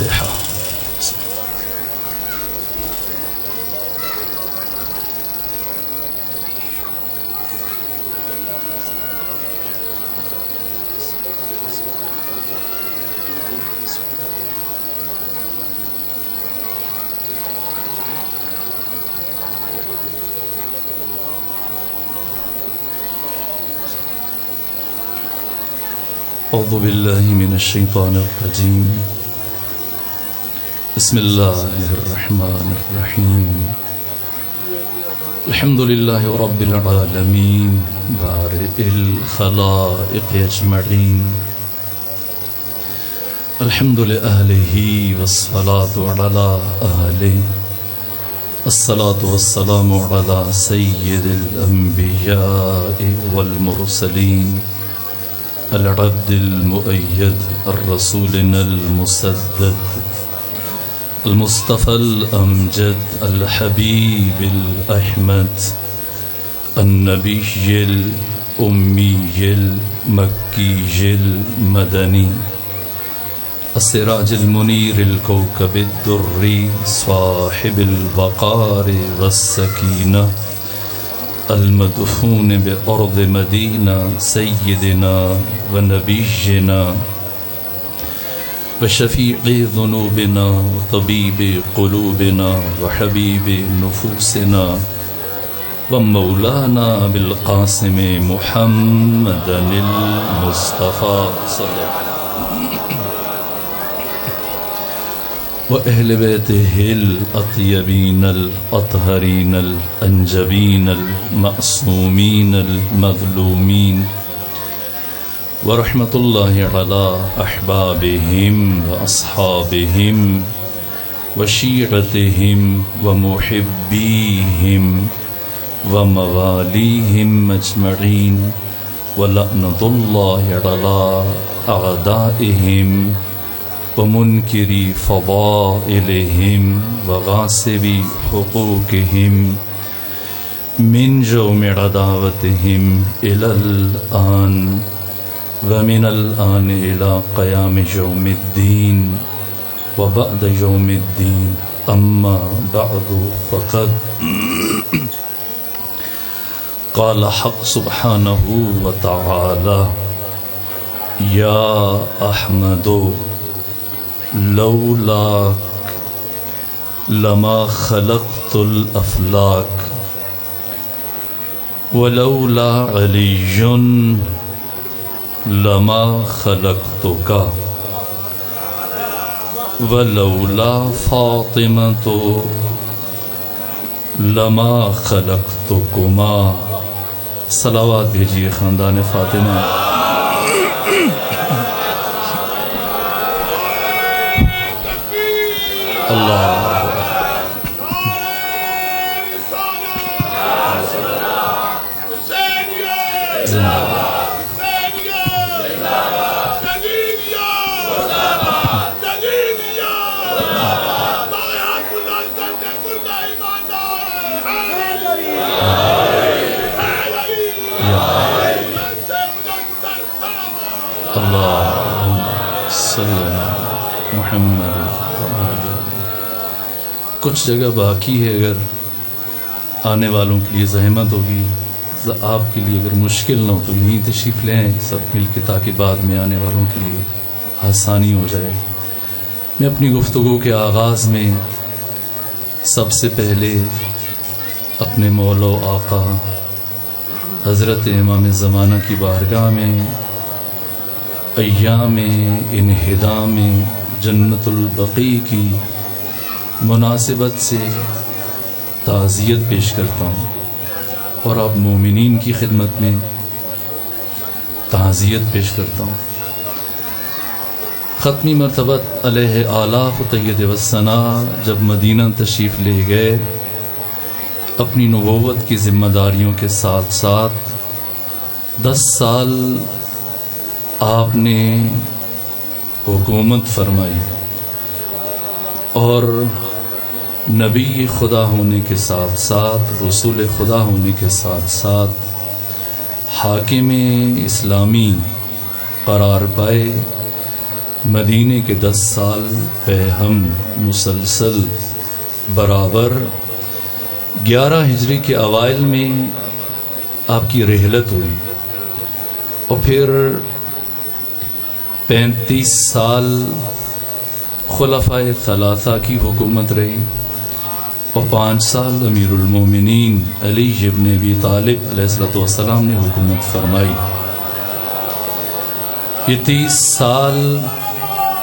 الفاتحة. أعوذ بالله من الشيطان الرجيم. بسم الله الرحمن الرحيم. الحمد لله رب العالمين بارئ الخلائق أجمعين. الحمد لأهله والصلاة على أهله. الصلاة والسلام على سيد الأنبياء والمرسلين العبد المؤيد الرسولنا المسدد المصطفى الأمجد الحبيب الأحمد النبي الأمي المكي المدني السراج المنير الكوكب الدري صاحب الوقار والسكينة المدفون بأرض مدينة سيدنا ونبينا وشفيع ذنوبنا وطبيب قلوبنا وحبيب نفوسنا ومولانا بالقاسم محمد المصطفى صلى الله عليه وسلم وأهل بيته الأطيبين الأطهرين الأنجبين المأصومين المظلومين ورحمة الله على أحبابهم وأصحابهم وشيعتهم ومحبيهم ومواليهم أجمعين ولعنة الله على أعدائهم ومنكري فضائلهم وغاصبي حقوقهم من جوم عداوتهم إلى الآن ومن الآن إلى قيام يوم الدين وبعد يوم الدين. أما بعد فقد قال حق سبحانه وتعالى يا أحمد لولاك لما خلقت الأفلاك ولولا علي لما خلقتك ولولا فاطمة لما خلقتكما. صلوات بھیجیے خاندان فاطمہ. اللہ محمد. کچھ جگہ باقی ہے، اگر آنے والوں کے لیے زحمت ہوگی، آپ کے لیے اگر مشکل نہ ہو تو یہیں تشریف لیں سب مل کے، تاکہ بعد میں آنے والوں کے لیے آسانی ہو جائے. میں اپنی گفتگو کے آغاز میں سب سے پہلے اپنے مولا و آقا حضرت امام زمانہ کی بارگاہ میں ایام انہدام جنت البقیع کی مناسبت سے تعزیت پیش کرتا ہوں، اور آپ مومنین کی خدمت میں تعزیت پیش کرتا ہوں. ختمی مرتبت علیہ آلاف و طیب والثنا جب مدینہ تشریف لے گئے، اپنی نبوت کی ذمہ داریوں کے ساتھ ساتھ 10 سال آپ نے حکومت فرمائی، اور نبی خدا ہونے کے ساتھ ساتھ، رسول خدا ہونے کے ساتھ ساتھ حاکم اسلامی قرار پائے، مدینے کے 10 سال پہ ہم مسلسل برابر 11 ہجری کے اوائل میں آپ کی رحلت ہوئی، اور پھر 35 سال خلفائے ثلاثہ کی حکومت رہی، اور 5 سال امیر المومنین علی ابن ابی طالب علیہ السلام نے حکومت فرمائی۔ یہ 30 سال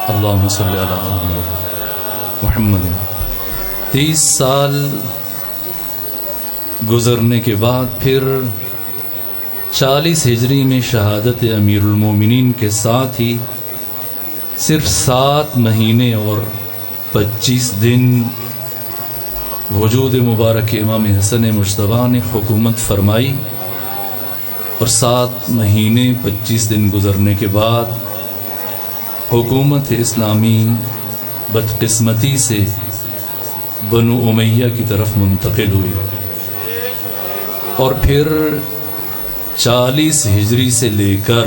اللہم صلی علی محمد 30 سال گزرنے کے بعد پھر 40 ہجری میں شہادت امیر المومنین کے ساتھ ہی صرف 7 مہینے اور 25 دن وجود مبارک امام حسن مجتبیٰ نے حکومت فرمائی، اور 7 مہینے 25 دن گزرنے کے بعد حکومت اسلامی بدقسمتی سے بنو امیہ کی طرف منتقل ہوئی، اور پھر 40 ہجری سے لے کر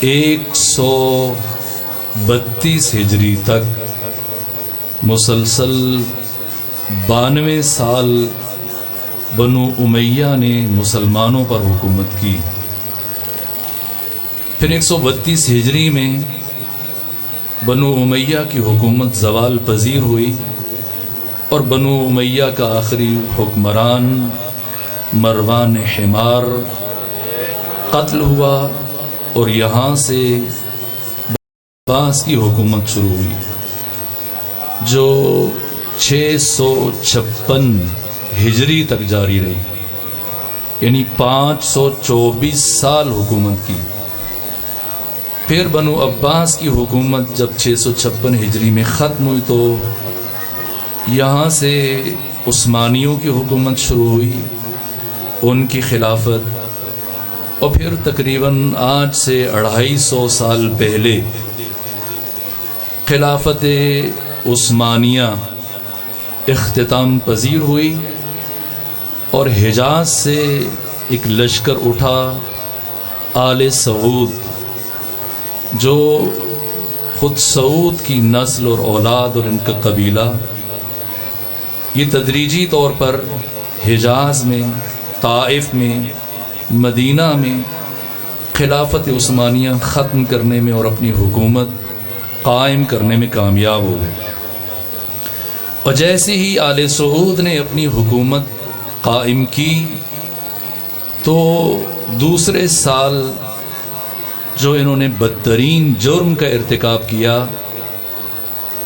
132 ہجری تک مسلسل 92 سال بنو امیہ نے مسلمانوں پر حکومت کی۔ پھر 132 ہجری میں بنو امیہ کی حکومت زوال پذیر ہوئی، اور بنو امیہ کا آخری حکمران مروان حمار قتل ہوا، اور یہاں سے عباس کی حکومت شروع ہوئی جو 656 ہجری تک جاری رہی، یعنی 524 سال حکومت کی۔ پھر بنو عباس کی حکومت جب 656 ہجری میں ختم ہوئی تو یہاں سے عثمانیوں کی حکومت شروع ہوئی، ان کی خلافت، اور پھر تقریباً آج سے 250 سال پہلے خلافت عثمانیہ اختتام پذیر ہوئی، اور حجاز سے ایک لشکر اٹھا آل سعود، جو خود سعود کی نسل اور اولاد اور ان کا قبیلہ، یہ تدریجی طور پر حجاز میں، طائف میں، مدینہ میں خلافت عثمانیہ ختم کرنے میں اور اپنی حکومت قائم کرنے میں کامیاب ہو گئے۔ اور جیسے ہی آل سعود نے اپنی حکومت قائم کی تو دوسرے سال جو انہوں نے بدترین جرم کا ارتکاب کیا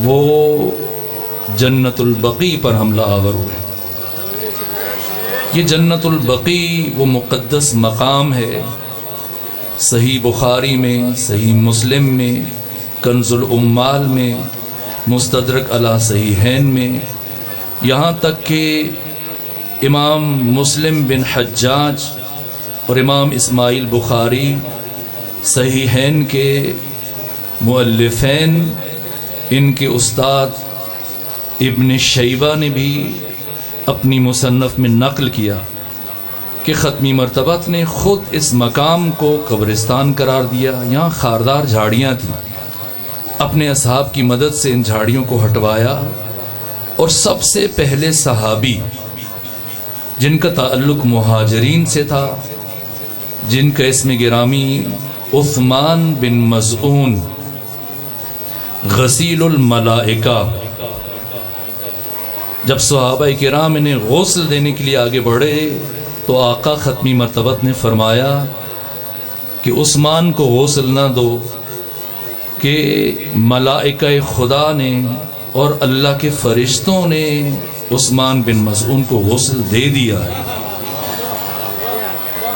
وہ جنت البقیع پر حملہ آور ہوئے۔ یہ جنت البقیع وہ مقدس مقام ہے، صحیح بخاری میں، صحیح مسلم میں، کنز العمال میں، مستدرک علی صحیحین میں، یہاں تک کہ امام مسلم بن حجاج اور امام اسماعیل بخاری صحیحین کے مؤلفین، ان کے استاد ابن شیبہ نے بھی اپنی مصنف میں نقل کیا کہ ختمی مرتبت نے خود اس مقام کو قبرستان قرار دیا۔ یہاں خاردار جھاڑیاں تھیں، اپنے اصحاب کی مدد سے ان جھاڑیوں کو ہٹوایا، اور سب سے پہلے صحابی جن کا تعلق مہاجرین سے تھا، جن کا اسم گرامی عثمان بن مظعون غسیل الملائکہ، جب صحابہ کرام انہیں غسل دینے کے لیے آگے بڑھے تو آقا ختمی مرتبت نے فرمایا کہ عثمان کو غسل نہ دو، کہ ملائکہ خدا نے اور اللہ کے فرشتوں نے عثمان بن مظعون کو غسل دے دیا ہے۔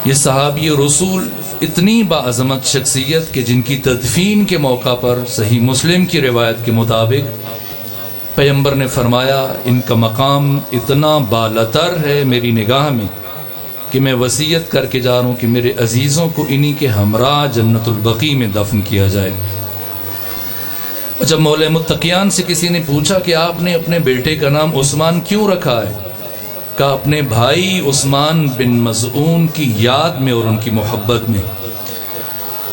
یہ صحابی رسول اتنی باعظمت شخصیت کہ جن کی تدفین کے موقع پر صحیح مسلم کی روایت کے مطابق پیغمبر نے فرمایا ان کا مقام اتنا بالاتر ہے میری نگاہ میں کہ میں وصیت کر کے جا رہا ہوں کہ میرے عزیزوں کو انہی کے ہمراہ جنت البقیع میں دفن کیا جائے۔ اور جب مولا متقیان سے کسی نے پوچھا کہ آپ نے اپنے بیٹے کا نام عثمان کیوں رکھا ہے، کہا اپنے بھائی عثمان بن مظعون کی یاد میں اور ان کی محبت میں۔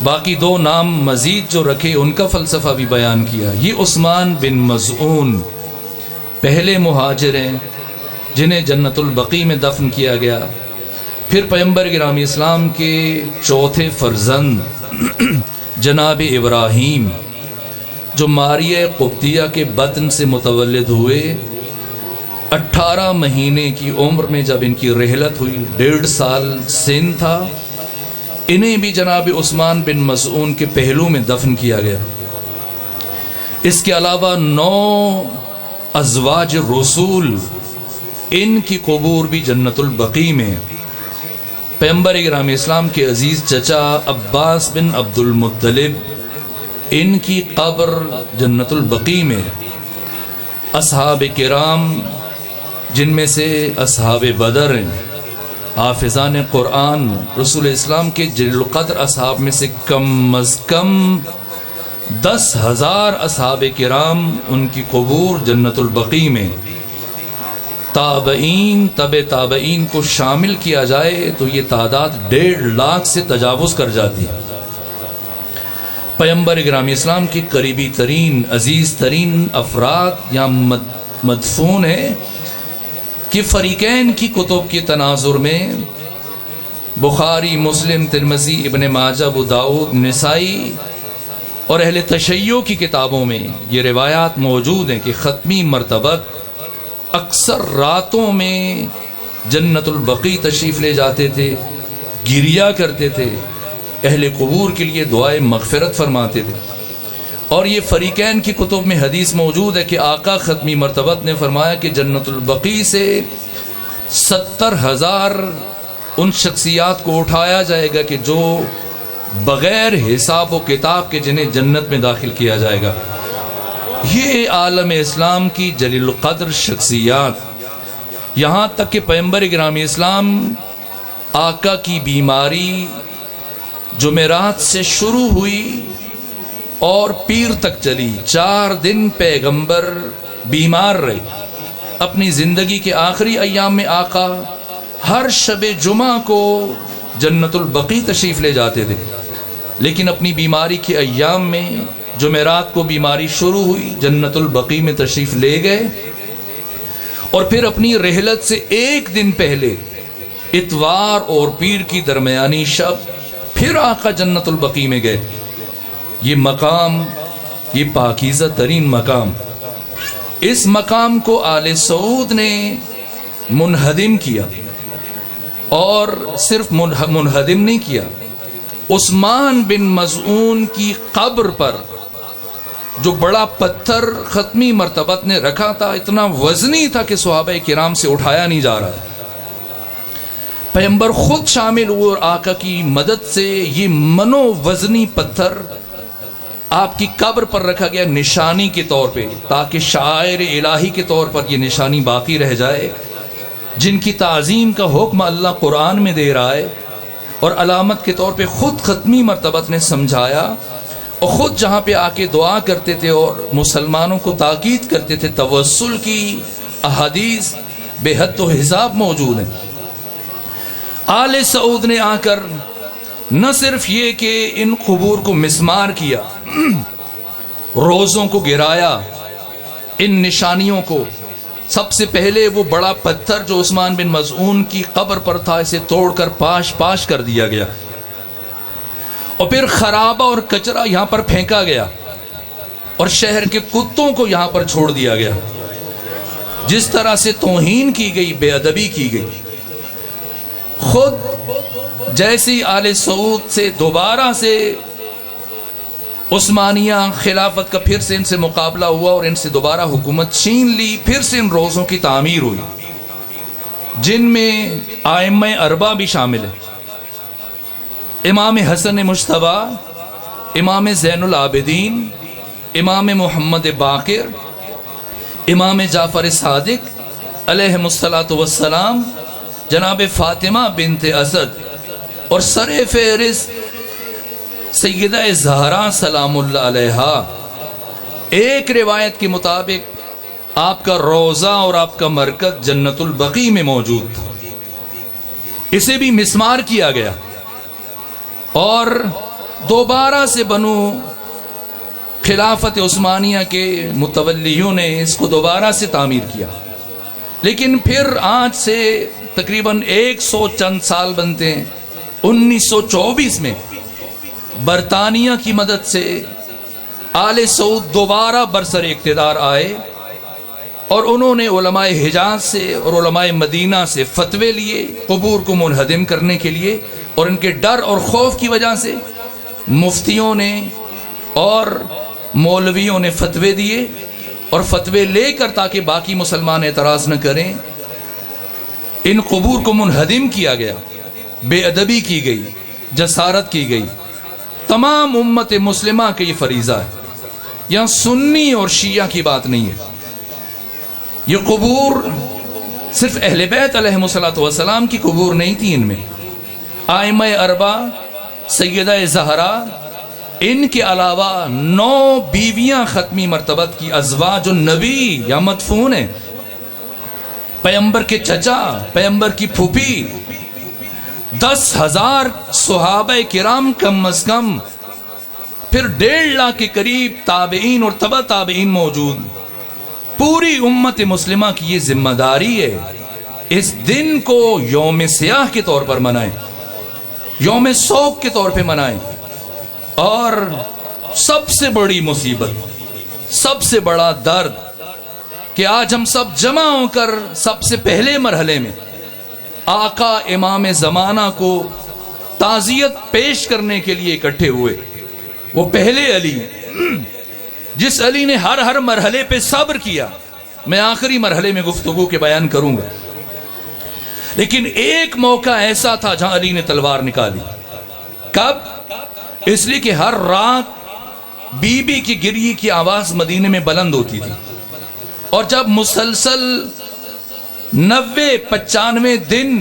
باقی دو نام مزید جو رکھے ان کا فلسفہ بھی بیان کیا۔ یہ عثمان بن مظعون پہلے مہاجر ہیں جنہیں جنت البقیع میں دفن کیا گیا۔ پھر پیغمبر گرامی اسلام کے چوتھے فرزند جناب ابراہیم جو ماریہ قبطیہ کے بطن سے متولد ہوئے، 18 مہینے کی عمر میں جب ان کی رحلت ہوئی، 1.5 سال سن تھا، انہیں بھی جناب عثمان بن مظعون کے پہلو میں دفن کیا گیا۔ اس کے علاوہ 9 ازواج رسول ان کی قبور بھی جنت البقیع میں۔ پیغمبر گرامی اسلام کے عزیز چچا عباس بن عبد المطلب ان کی قبر جنت البقیع میں۔ اصحاب کرام جن میں سے اصحاب بدر ہیں، حافظان قرآن، رسول اسلام کے جلیل القدر اصحاب میں سے کم از کم 10,000 اصحاب کرام ان کی قبور جنت البقیع میں۔ تابعین، تبع تابعین کو شامل کیا جائے تو یہ تعداد 1.5 لاکھ سے تجاوز کر جاتی ہے۔ پیغمبر گرامی اسلام کی قریبی ترین، عزیز ترین افراد یہاں مدفون ہیں کہ فریقین کی کتب کے تناظر میں بخاری، مسلم، ترمذی، ابن ماجہ، ابو داؤد، نسائی اور اہل تشیع کی کتابوں میں یہ روایات موجود ہیں کہ ختمی مرتبت اکثر راتوں میں جنت البقیع تشریف لے جاتے تھے، گریا کرتے تھے، اہل قبور کے لیے دعائے مغفرت فرماتے تھے۔ اور یہ فریقین کی کتب میں حدیث موجود ہے کہ آقا ختمی مرتبت نے فرمایا کہ جنت البقیع سے 70,000 ان شخصیات کو اٹھایا جائے گا کہ جو بغیر حساب و کتاب کے جنہیں جنت میں داخل کیا جائے گا۔ یہ عالم اسلام کی جلیل القدر شخصیات، یہاں تک کہ پیغمبر گرامی اسلام آقا کی بیماری جمعرات سے شروع ہوئی اور پیر تک چلی، 4 دن پیغمبر بیمار رہے۔ اپنی زندگی کے آخری ایام میں آقا ہر شب جمعہ کو جنت البقیع تشریف لے جاتے تھے، لیکن اپنی بیماری کے ایام میں جمعرات کو بیماری شروع ہوئی، جنت البقیع میں تشریف لے گئے، اور پھر اپنی رحلت سے 1 دن پہلے اتوار اور پیر کی درمیانی شب پھر آقا جنت البقیع میں گئے۔ یہ مقام، یہ پاکیزہ ترین مقام، اس مقام کو آل سعود نے منہدم کیا، اور صرف منہدم نہیں کیا، عثمان بن مظعون کی قبر پر جو بڑا پتھر ختمی مرتبت نے رکھا تھا، اتنا وزنی تھا کہ صحابہ کرام سے اٹھایا نہیں جا رہا، پیغمبر خود شامل ہوئے اور آقا کی مدد سے یہ منو وزنی پتھر آپ کی قبر پر رکھا گیا نشانی کے طور پہ، تاکہ شاعر الہی کے طور پر یہ نشانی باقی رہ جائے، جن کی تعظیم کا حکم اللہ قرآن میں دے رہا ہے، اور علامت کے طور پہ خود ختمی مرتبت نے سمجھایا، اور خود جہاں پہ آ کے دعا کرتے تھے اور مسلمانوں کو تاکید کرتے تھے، توسل کی احادیث بے حد و حساب موجود ہیں۔ آل سعود نے آ کر نہ صرف یہ کہ ان قبور کو مسمار کیا، روزوں کو گرایا، ان نشانیوں کو، سب سے پہلے وہ بڑا پتھر جو عثمان بن مظعون کی قبر پر تھا اسے توڑ کر پاش پاش کر دیا گیا، اور پھر خرابہ اور کچرا یہاں پر پھینکا گیا، اور شہر کے کتوں کو یہاں پر چھوڑ دیا گیا۔ جس طرح سے توہین کی گئی، بے ادبی کی گئی، خود جیسی آل سعود سے دوبارہ سے عثمانیہ خلافت کا پھر سے ان سے مقابلہ ہوا اور ان سے دوبارہ حکومت چھین لی، پھر سے ان روزوں کی تعمیر ہوئی، جن میں ائمہ اربعہ بھی شامل ہیں، امام حسن مجتبیٰ، امام زین العابدین، امام محمد باقر، امام جعفر صادق علیہ الصلاۃ والسلام، جناب فاطمہ بنت اسد، اور سر فہرست سیدہ زہرا سلام اللہ علیہا۔ ایک روایت کے مطابق آپ کا روضہ اور آپ کا مرکز جنت البقیع میں موجود تھا، اسے بھی مسمار کیا گیا، اور دوبارہ سے بنو خلافت عثمانیہ کے متولیوں نے اس کو دوبارہ سے تعمیر کیا، لیکن پھر آج سے تقریباً 100 چند سال بنتے ہیں 1924 میں برطانیہ کی مدد سے آل سعود دوبارہ برسر اقتدار آئے، اور انہوں نے علماء حجاز سے اور علماء مدینہ سے فتوے لیے قبور کو منہدم کرنے کے لیے، اور ان کے ڈر اور خوف کی وجہ سے مفتیوں نے اور مولویوں نے فتوے دیے، اور فتوے لے کر تاکہ باقی مسلمان اعتراض نہ کریں ان قبور کو منہدم کیا گیا، بے ادبی کی گئی، جسارت کی گئی۔ تمام امت مسلمہ کے یہ فریضہ ہے، یہاں سنی اور شیعہ کی بات نہیں ہے۔ یہ قبور صرف اہل بیت علیہم السلام کی قبور نہیں تھی، ان میں ائمہ اربع، سیدہ زہرا، ان کے علاوہ 9 بیویاں ختمی مرتبت کی ازواج النبی یا مدفون ہیں، پیغمبر کے چچا، پیغمبر کی پھوپھی، 10,000 صحابہ کرام کم از کم، پھر 1.5 لاکھ کے قریب تابعین اور تبع تابعین موجود۔ پوری امت مسلمہ کی یہ ذمہ داری ہے، اس دن کو یوم سیاہ کے طور پر منائیں، یوم سوگ کے طور پہ منائیں۔ اور سب سے بڑی مصیبت، سب سے بڑا درد کہ آج ہم سب جمع ہو کر سب سے پہلے مرحلے میں آقا امام زمانہ کو تعزیت پیش کرنے کے لیے اکٹھے ہوئے۔ وہ پہلے علی، جس علی نے ہر مرحلے پہ صبر کیا، میں آخری مرحلے میں گفتگو کے بیان کروں گا، لیکن ایک موقع ایسا تھا جہاں علی نے تلوار نکالی۔ کب؟ اس لیے کہ ہر رات بی بی کی گریے کی آواز مدینے میں بلند ہوتی تھی، اور جب مسلسل 90-95 دن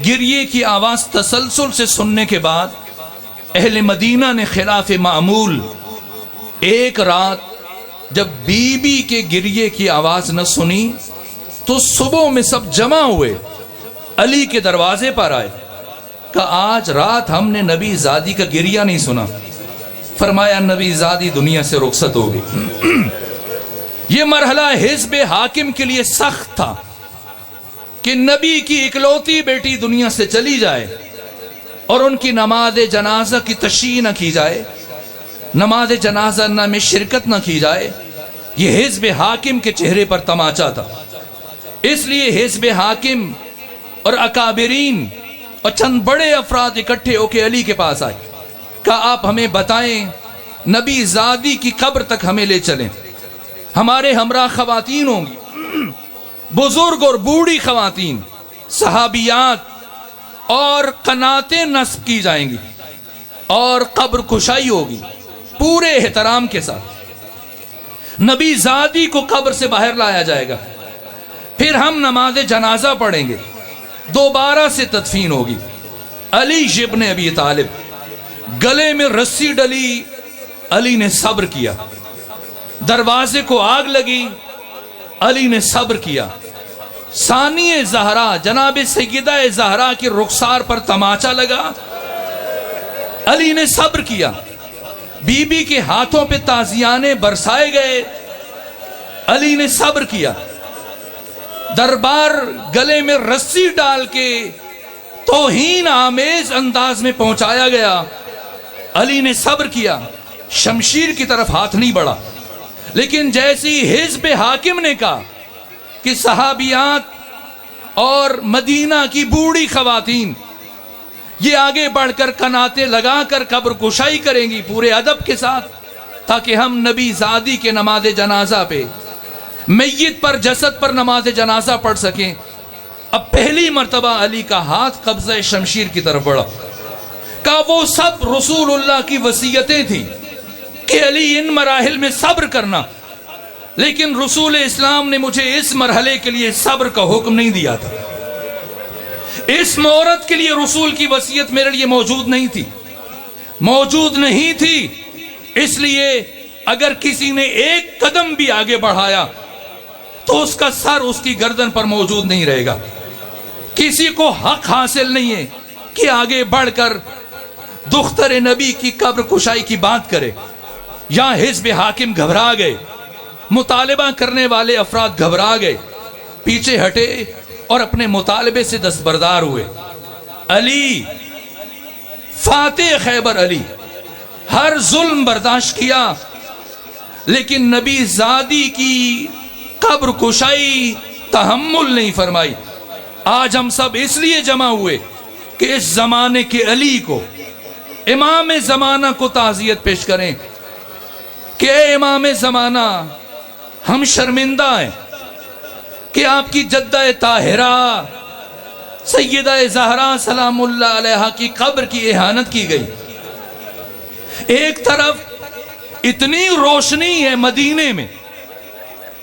گریے کی آواز تسلسل سے سننے کے بعد اہل مدینہ نے خلاف معمول ایک رات جب بی بی کے گریے کی آواز نہ سنی تو صبح میں سب جمع ہوئے، علی کے دروازے پر آئے، کہ آج رات ہم نے نبی زادی کا گریہ نہیں سنا۔ فرمایا نبی زادی دنیا سے رخصت ہو گئی۔ یہ مرحلہ حزب حاکم کے لیے سخت تھا کہ نبی کی اکلوتی بیٹی دنیا سے چلی جائے اور ان کی نماز جنازہ کی تشییع نہ کی جائے، نماز جنازہ میں شرکت نہ کی جائے۔ یہ حزب حاکم کے چہرے پر تماچا تھا، اس لیے حزب حاکم اور اکابرین اور چند بڑے افراد اکٹھے ہو کے علی کے پاس آئے، کہا آپ ہمیں بتائیں، نبی زادی کی قبر تک ہمیں لے چلیں، ہمارے ہمراہ خواتین ہوں گی، بزرگ اور بوڑھی خواتین، صحابیات، اور قناتیں نصب کی جائیں گی اور قبر کشائی ہوگی پورے احترام کے ساتھ۔ نبی زادی کو قبر سے باہر لایا جائے گا، پھر ہم نماز جنازہ پڑھیں گے، دوبارہ سے تدفین ہوگی۔ علی ابن ابی طالب گلے میں رسی ڈلی، علی نے صبر کیا۔ دروازے کو آگ لگی، علی نے صبر کیا۔ ثانی زہرا جناب سیدہ زہرا کی رخسار پر تماچا لگا، علی نے صبر کیا۔ بی بی کے ہاتھوں پہ تازیانے برسائے گئے، علی نے صبر کیا۔ دربار گلے میں رسی ڈال کے توہین آمیز انداز میں پہنچایا گیا، علی نے صبر کیا۔ شمشیر کی طرف ہاتھ نہیں بڑھا، لیکن جیسی حزب حاکم نے کہا کہ صحابیات اور مدینہ کی بوڑھی خواتین یہ آگے بڑھ کر کناتے لگا کر قبر کشائی کریں گی پورے ادب کے ساتھ، تاکہ ہم نبی زادی کے نماز جنازہ پہ، میت پر، جسد پر نماز جنازہ پڑھ سکیں۔ اب پہلی مرتبہ علی کا ہاتھ قبضہ شمشیر کی طرف بڑھا، کہا وہ سب رسول اللہ کی وصیتیں تھیں کہ علی ان مراحل میں صبر کرنا، لیکن رسول اسلام نے مجھے اس مرحلے کے لیے صبر کا حکم نہیں دیا تھا۔ اس مہرت کے لیے رسول کی وصیت میرے لیے موجود نہیں تھی، اس لیے اگر کسی نے ایک قدم بھی آگے بڑھایا تو اس کا سر اس کی گردن پر موجود نہیں رہے گا۔ کسی کو حق حاصل نہیں ہے کہ آگے بڑھ کر دختر نبی کی قبر کشائی کی بات کرے، یہاں حزب حاکم گھبرا گئے، مطالبہ کرنے والے افراد گھبرا گئے، پیچھے ہٹے اور اپنے مطالبے سے دستبردار ہوئے۔ علی فاتح خیبر، علی ہر ظلم برداشت کیا، لیکن نبی زادی کی قبر کشائی تحمل نہیں فرمائی۔ آج ہم سب اس لیے جمع ہوئے کہ اس زمانے کے علی کو، امام زمانہ کو تعزیت پیش کریں کہ اے امام زمانہ، ہم شرمندہ ہیں کہ آپ کی جدہ طاہرہ سیدہ زہرا سلام اللہ علیہا کی قبر کی اہانت کی گئی۔ ایک طرف اتنی روشنی ہے مدینے میں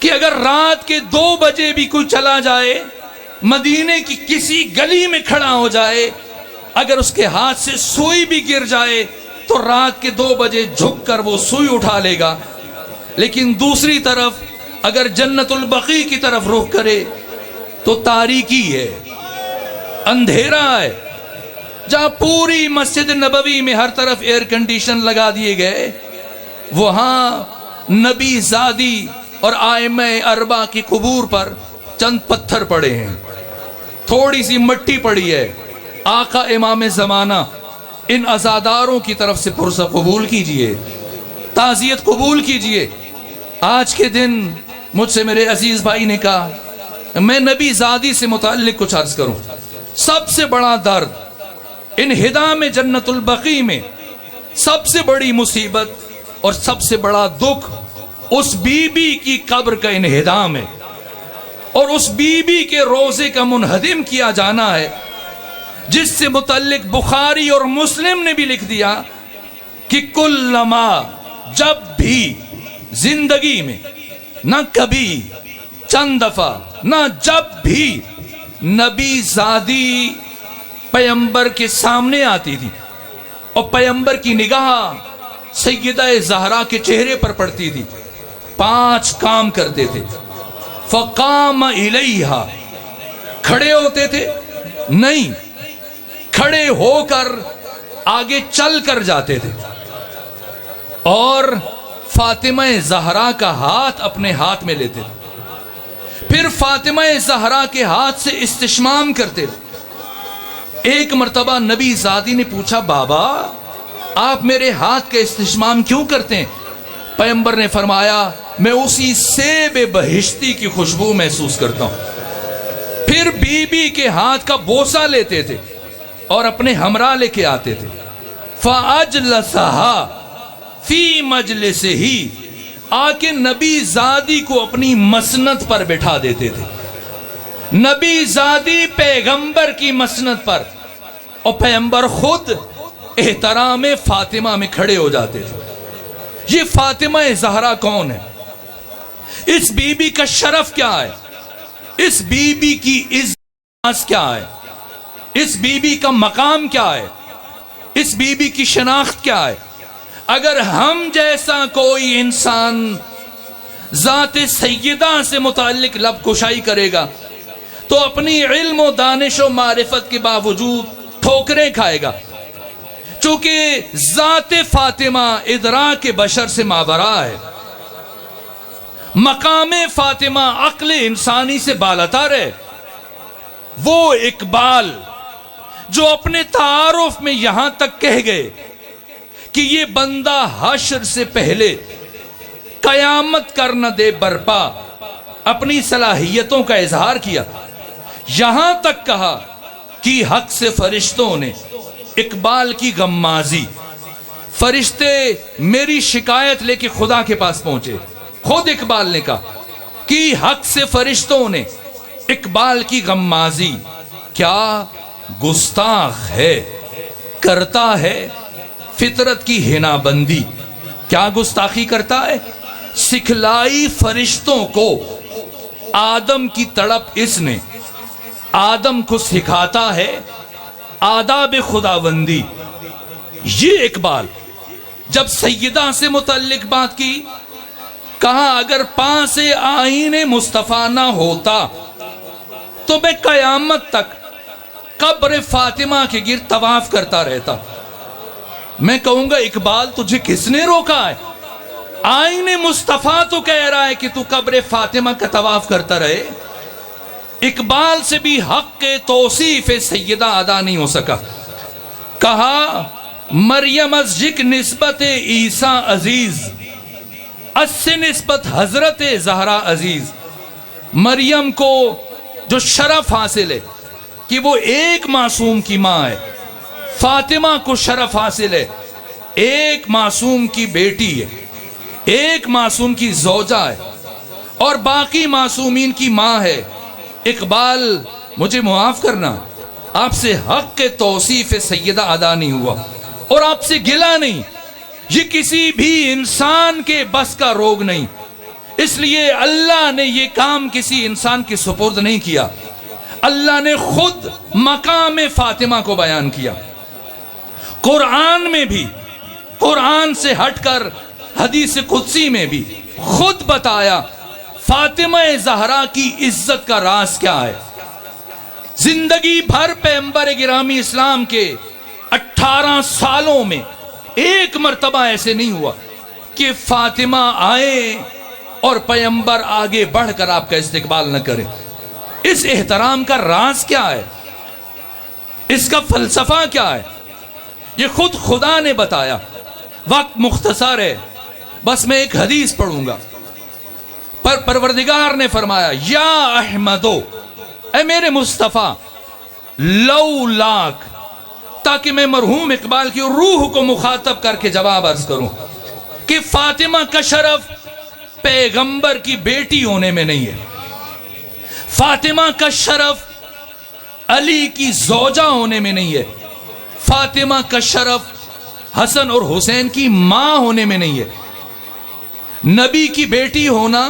کہ اگر رات کے 2 بجے بھی کوئی چلا جائے، مدینے کی کسی گلی میں کھڑا ہو جائے، اگر اس کے ہاتھ سے سوئی بھی گر جائے تو رات کے 2 بجے جھک کر وہ سوئی اٹھا لے گا۔ لیکن دوسری طرف اگر جنت البقیع کی طرف رخ کرے تو تاریکی ہے، اندھیرا ہے، جہاں پوری مسجد نبوی میں ہر طرف ایئر کنڈیشن لگا دیے گئے، وہاں نبی زادی اور ائمہ اربعہ کی قبور پر چند پتھر پڑے ہیں، تھوڑی سی مٹی پڑی ہے۔ آقا امام زمانہ ان عزاداروں کی طرف سے پرسہ قبول کیجئے، تعزیت قبول کیجئے۔ آج کے دن مجھ سے میرے عزیز بھائی نے کہا میں نبی زادی سے متعلق کچھ عرض کروں۔ سب سے بڑا درد انہدام جنت البقیع میں، سب سے بڑی مصیبت اور سب سے بڑا دکھ اس بی بی کی قبر کا انہدام ہے، اور اس بی بی کے روزے کا منہدم کیا جانا ہے، جس سے متعلق بخاری اور مسلم نے بھی لکھ دیا کہ کلما، جب بھی زندگی میں، نہ کبھی، چند دفعہ، نہ جب بھی نبی زادی پیمبر کے سامنے آتی تھی اور پیمبر کی نگاہ سیدہ زہرا کے چہرے پر پڑتی تھی، 5 کام کرتے تھے۔ فقام الیہا، کھڑے ہوتے تھے؟ نہیں، کھڑے ہو کر آگے چل کر جاتے تھے، اور فاطمہ زہرا کا ہاتھ اپنے ہاتھ میں لیتے تھے، پھر فاطمہ زہرا کے ہاتھ سے استشمام کرتے تھے۔ ایک مرتبہ نبی زادی نے پوچھا بابا آپ میرے ہاتھ کا استشمام کیوں کرتے ہیں؟ پیغمبر نے فرمایا میں اسی سیب بہشتی کی خوشبو محسوس کرتا ہوں۔ پھر بی بی کے ہاتھ کا بوسہ لیتے تھے اور اپنے ہمراہ لے کے آتے تھے۔ فَأَجْلَسَهَا فی مجلسِهِ، آ کے نبی زادی کو اپنی مسند پر بٹھا دیتے تھے۔ نبی زادی پیغمبر کی مسند پر، اور پیغمبر خود احترام فاطمہ میں کھڑے ہو جاتے تھے۔ یہ فاطمہ زہرا کون ہے؟ اس بی بی کا شرف کیا ہے؟ اس بی بی کی عزت کیا ہے؟ اس بی بی کا مقام کیا ہے؟ اس بی بی کی شناخت کیا ہے؟ اگر ہم جیسا کوئی انسان ذات سیدہ سے متعلق لب کشائی کرے گا تو اپنی علم و دانش و معرفت کے باوجود ٹھوکریں کھائے گا، چونکہ ذات فاطمہ ادراک بشر سے ماورا ہے۔ مقام فاطمہ عقل انسانی سے بالاتر ہے۔ وہ اقبال جو اپنے تعارف میں یہاں تک کہہ گئے کہ یہ بندہ حشر سے پہلے قیامت کر نہ دے برپا، اپنی صلاحیتوں کا اظہار کیا، یہاں تک کہا کہ حق سے فرشتوں نے اقبال کی غمازی، فرشتے میری شکایت لے کے خدا کے پاس پہنچے۔ خود اقبال نے کہا کہ حق سے فرشتوں نے اقبال کی غمازی، کیا گستاخ ہے کرتا ہے فطرت کی ہنا بندی، کیا گستاخی کرتا ہے؟ سکھلائی فرشتوں کو آدم کی تڑپ، اس نے آدم کو سکھاتا ہے آداب خداوندی۔ یہ اقبال جب سیدہ سے متعلق بات کی، کہا اگر پاس آئین مصطفیٰ نہ ہوتا تو میں قیامت تک قبر فاطمہ کے گرد طواف کرتا رہتا۔ میں کہوں گا اقبال تجھے کس نے روکا ہے؟ آئین مصطفیٰ تو کہہ رہا ہے کہ تو قبر فاطمہ کا طواف کرتا رہے۔ اقبال سے بھی حق کے توصیف سیدہ ادا نہیں ہو سکا۔ کہا مریم از یک نسبت عیسیٰ عزیز، اس سے نسبت حضرت زہرا عزیز۔ مریم کو جو شرف حاصل ہے کہ وہ ایک معصوم کی ماں ہے، فاطمہ کو شرف حاصل ہے ایک معصوم کی بیٹی ہے، ایک معصوم کی زوجہ ہے، اور باقی معصومین کی ماں ہے۔ اقبال مجھے معاف کرنا، آپ سے حق کے توصیف سیدہ ادا نہیں ہوا، اور آپ سے گلہ نہیں، یہ کسی بھی انسان کے بس کا روگ نہیں، اس لیے اللہ نے یہ کام کسی انسان کے سپرد نہیں کیا، اللہ نے خود مقام فاطمہ کو بیان کیا۔ قرآن میں بھی، قرآن سے ہٹ کر حدیث قدسی میں بھی خود بتایا فاطمہ زہرا کی عزت کا راز کیا ہے۔ زندگی بھر پیغمبر گرامی اسلام کے 18 سالوں میں ایک مرتبہ ایسے نہیں ہوا کہ فاطمہ آئے اور پیغمبر آگے بڑھ کر آپ کا استقبال نہ کرے۔ اس احترام کا راز کیا ہے؟ اس کا فلسفہ کیا ہے؟ یہ خود خدا نے بتایا۔ وقت مختصر ہے، بس میں ایک حدیث پڑھوں گا۔ پر پروردگار نے فرمایا یا احمدو، اے میرے مصطفیٰ، لولاک، تاکہ میں مرحوم اقبال کی روح کو مخاطب کر کے جواب عرض کروں کہ فاطمہ کا شرف پیغمبر کی بیٹی ہونے میں نہیں ہے، فاطمہ کا شرف علی کی زوجہ ہونے میں نہیں ہے، فاطمہ کا شرف حسن اور حسین کی ماں ہونے میں نہیں ہے۔ نبی کی بیٹی ہونا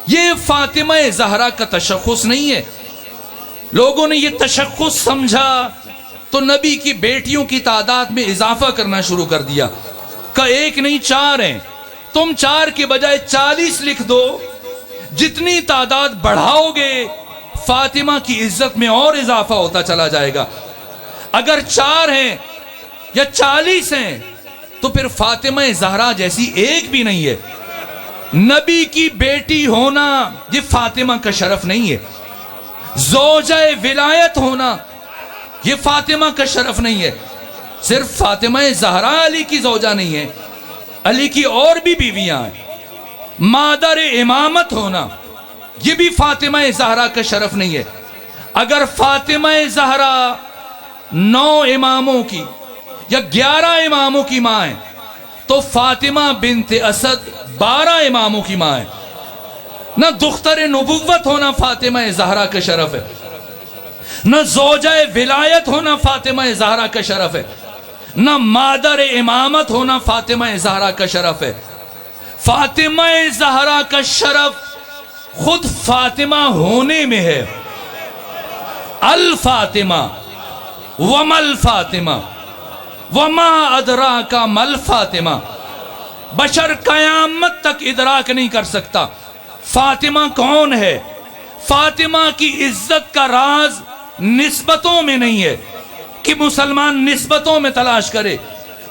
یہ فاطمہ زہرا کا تشخص نہیں ہے۔ لوگوں نے یہ تشخص سمجھا تو نبی کی بیٹیوں کی تعداد میں اضافہ کرنا شروع کر دیا کہ ایک نہیں 4 ہیں، تم 4 کے بجائے 40 لکھ دو، جتنی تعداد بڑھاؤ گے فاطمہ کی عزت میں اور اضافہ ہوتا چلا جائے گا۔ اگر 4 ہیں یا 40 ہیں تو پھر فاطمہ زہرا جیسی ایک بھی نہیں ہے۔ نبی کی بیٹی ہونا یہ فاطمہ کا شرف نہیں ہے، زوجہ ولایت ہونا یہ فاطمہ کا شرف نہیں ہے۔ صرف فاطمہ زہرا علی کی زوجہ نہیں ہے، علی کی اور بھی بیویاں ہیں۔ مادر امامت ہونا یہ بھی فاطمہ زہرا کا شرف نہیں ہے۔ اگر فاطمہ زہرا 9 اماموں کی یا 11 اماموں کی ماں ہے تو فاطمہ بنت اسد 12 اماموں کی ماں ہے۔ نہ دختر نبوت ہونا فاطمہ زہرا کا شرف ہے، نہ زوجہ ولایت ہونا فاطمہ زہرا کا شرف ہے، نہ مادر امامت ہونا فاطمہ زہرا کا شرف ہے۔ فاطمہ زہرا کا شرف خود فاطمہ ہونے میں ہے۔ الفاطمہ ومل فاطمہ وما ادراک مل فاطمہ، بشر قیامت تک ادراک نہیں کر سکتا فاطمہ کون ہے۔ فاطمہ کی عزت کا راز نسبتوں میں نہیں ہے کہ مسلمان نسبتوں میں تلاش کرے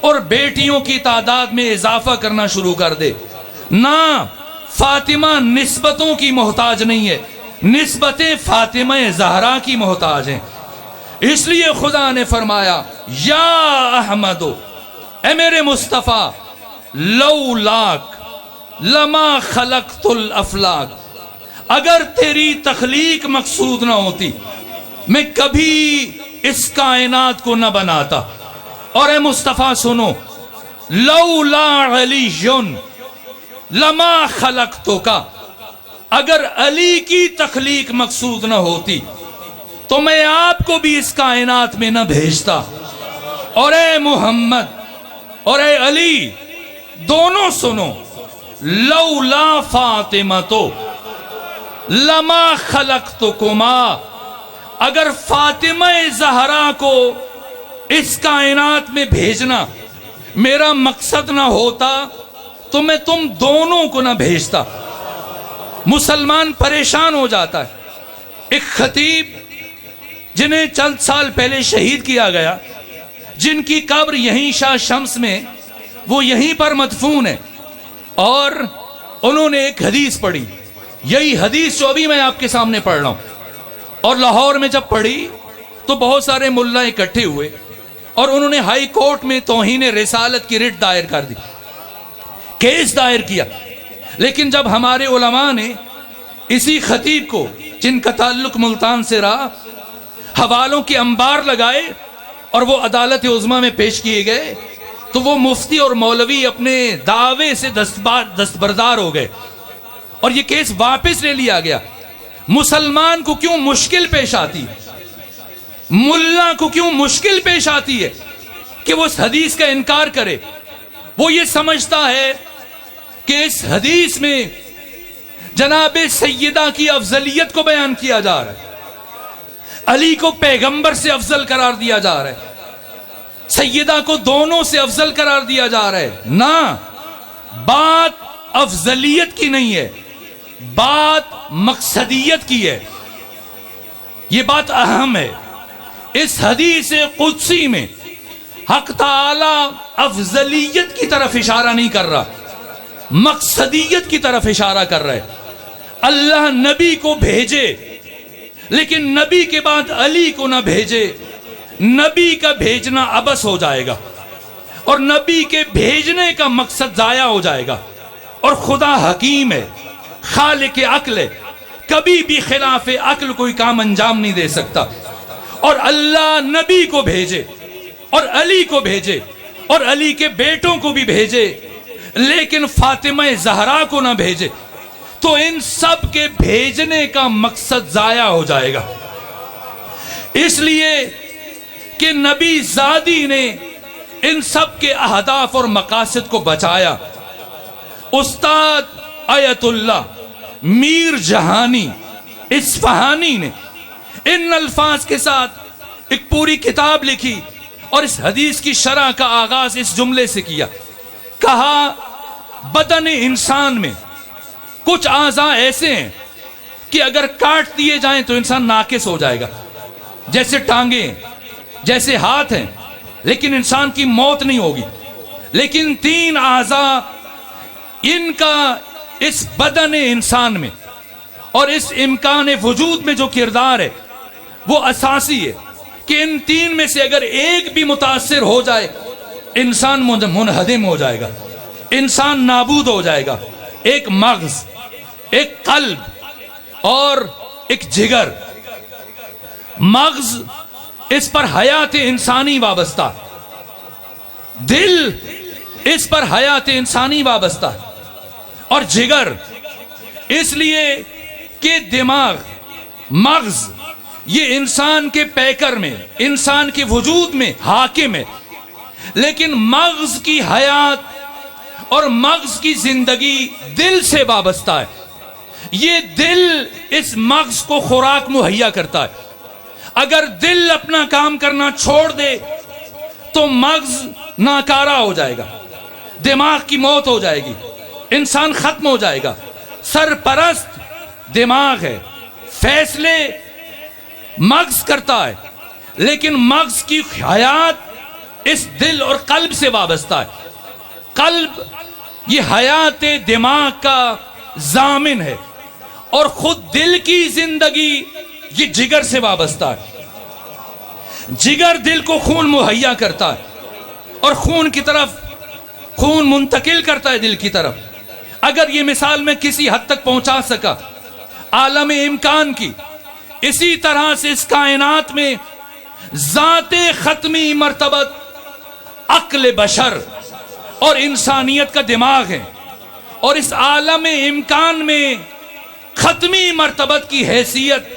اور بیٹیوں کی تعداد میں اضافہ کرنا شروع کر دے۔ نہ، فاطمہ نسبتوں کی محتاج نہیں ہے، نسبتیں فاطمہ زہرا کی محتاج ہیں۔ اس لیے خدا نے فرمایا یا احمدو، اے میرے مصطفیٰ، لولاک لما خلقت الافلاک، اگر تیری تخلیق مقصود نہ ہوتی میں کبھی اس کائنات کو نہ بناتا۔ اور اے مصطفیٰ سنو، لولا علی لما خلقتک، اگر علی کی تخلیق مقصود نہ ہوتی تو میں آپ کو بھی اس کائنات میں نہ بھیجتا۔ اور اے محمد اور اے علی دونوں سنو، لولا فاطمہ لما خلقتکما، اگر فاطمہ زہرا کو اس کائنات میں بھیجنا میرا مقصد نہ ہوتا تو میں تم دونوں کو نہ بھیجتا۔ مسلمان پریشان ہو جاتا ہے۔ ایک خطیب جنہیں چند سال پہلے شہید کیا گیا، جن کی قبر یہیں شاہ شمس میں، وہ یہیں پر مدفون ہے، اور انہوں نے ایک حدیث پڑھی، یہی حدیث جو ابھی میں آپ کے سامنے پڑھ رہا ہوں، اور لاہور میں جب پڑھی تو بہت سارے ملا اکٹھے ہوئے اور انہوں نے ہائی کورٹ میں توہین رسالت کی رٹ دائر کر دی، کیس دائر کیا۔ لیکن جب ہمارے علماء نے اسی خطیب کو، جن کا تعلق ملتان سے رہا، حوالوں کے انبار لگائے اور وہ عدالت عظمیٰ میں پیش کیے گئے، تو وہ مفتی اور مولوی اپنے دعوے سے دستبردار ہو گئے اور یہ کیس واپس لے لیا گیا۔ مسلمان کو کیوں مشکل پیش آتی ہے، ملا کو کیوں مشکل پیش آتی ہے کہ وہ اس حدیث کا انکار کرے؟ وہ یہ سمجھتا ہے کہ اس حدیث میں جناب سیدہ کی افضلیت کو بیان کیا جا رہا ہے، علی کو پیغمبر سے افضل قرار دیا جا رہا ہے، سیدہ کو دونوں سے افضل قرار دیا جا رہا ہے۔ نہ، بات افضلیت کی نہیں ہے، بات مقصدیت کی ہے، یہ بات اہم ہے۔ اس حدیث قدسی میں حق تعالی افضلیت کی طرف اشارہ نہیں کر رہا، مقصدیت کی طرف اشارہ کر رہا ہے۔ اللہ نبی کو بھیجے لیکن نبی کے بعد علی کو نہ بھیجے، نبی کا بھیجنا عبث ہو جائے گا اور نبی کے بھیجنے کا مقصد ضائع ہو جائے گا۔ اور خدا حکیم ہے، خالق عقل ہے، کبھی بھی خلاف عقل کوئی کام انجام نہیں دے سکتا۔ اور اللہ نبی کو بھیجے اور علی کو بھیجے اور علی کے بیٹوں کو بھی بھیجے لیکن فاطمہ زہرا کو نہ بھیجے تو ان سب کے بھیجنے کا مقصد ضائع ہو جائے گا۔ اس لیے کہ نبی زادی نے ان سب کے اہداف اور مقاصد کو بچایا۔ استاد آیت اللہ میر جہانی اصفہانی نے ان الفاظ کے ساتھ ایک پوری کتاب لکھی اور اس حدیث کی شرح کا آغاز اس جملے سے کیا، کہا بدن انسان میں کچھ اعضاء ایسے ہیں کہ اگر کاٹ دیے جائیں تو انسان ناقص ہو جائے گا، جیسے ٹانگیں ہیں، جیسے ہاتھ ہیں، لیکن انسان کی موت نہیں ہوگی۔ لیکن 3 اعضاء ان کا اس بدن انسان میں اور اس امکان وجود میں جو کردار ہے وہ اساسی ہے کہ ان 3 میں سے اگر ایک بھی متاثر ہو جائے انسان منہدم ہو جائے گا، انسان نابود ہو جائے گا۔ ایک مغز، ایک قلب اور ایک جگر۔ مغز، اس پر حیات انسانی وابستہ، دل اس پر حیات انسانی وابستہ، اور جگر اس لیے کہ دماغ، مغز یہ انسان کے پیکر میں، انسان کے وجود میں حاکم ہے، لیکن مغز کی حیات اور مغز کی زندگی دل سے وابستہ ہے۔ یہ دل اس مغز کو خوراک مہیا کرتا ہے۔ اگر دل اپنا کام کرنا چھوڑ دے تو مغز ناکارہ ہو جائے گا، دماغ کی موت ہو جائے گی، انسان ختم ہو جائے گا۔ سرپرست دماغ ہے، فیصلے مغز کرتا ہے، لیکن مغز کی حیات اس دل اور قلب سے وابستہ ہے۔ قلب یہ حیات دماغ کا ضامن ہے اور خود دل کی زندگی یہ جگر سے وابستہ ہے۔ جگر دل کو خون مہیا کرتا ہے اور خون کی طرف خون منتقل کرتا ہے دل کی طرف۔ اگر یہ مثال میں کسی حد تک پہنچا سکا عالم امکان کی، اسی طرح سے اس کائنات میں ذات ختمی مرتبت عقل بشر اور انسانیت کا دماغ ہے، اور اس عالم امکان میں ختمی مرتبت کی حیثیت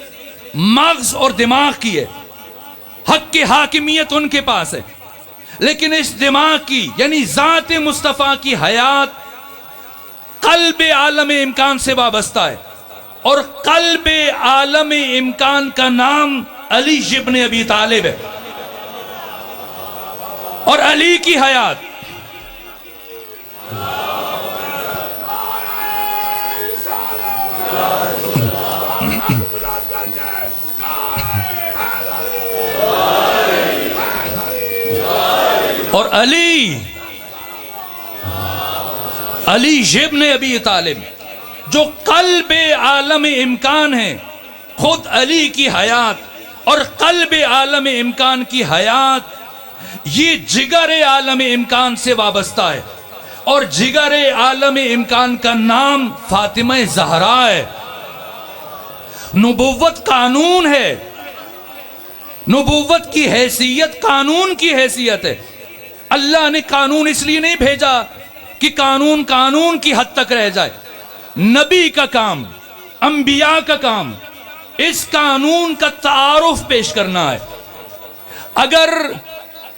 مغز اور دماغ کی ہے۔ حق کی حاکمیت ان کے پاس ہے، لیکن اس دماغ کی یعنی ذات مصطفیٰ کی حیات قلب عالم امکان سے وابستہ ہے، اور قلب عالم امکان کا نام علی ابن ابی طالب ہے، اور علی کی حیات اور علی ابن ابی طالب جو قلب عالم امکان ہے، خود علی کی حیات اور قلب عالم امکان کی حیات یہ جگر عالم امکان سے وابستہ ہے، اور جگر عالم امکان کا نام فاطمہ زہرا ہے۔ نبوت قانون ہے، نبوت کی حیثیت قانون کی حیثیت ہے۔ اللہ نے قانون اس لیے نہیں بھیجا کہ قانون کی حد تک رہ جائے۔ نبی کا کام، انبیاء کا کام اس قانون کا تعارف پیش کرنا ہے۔ اگر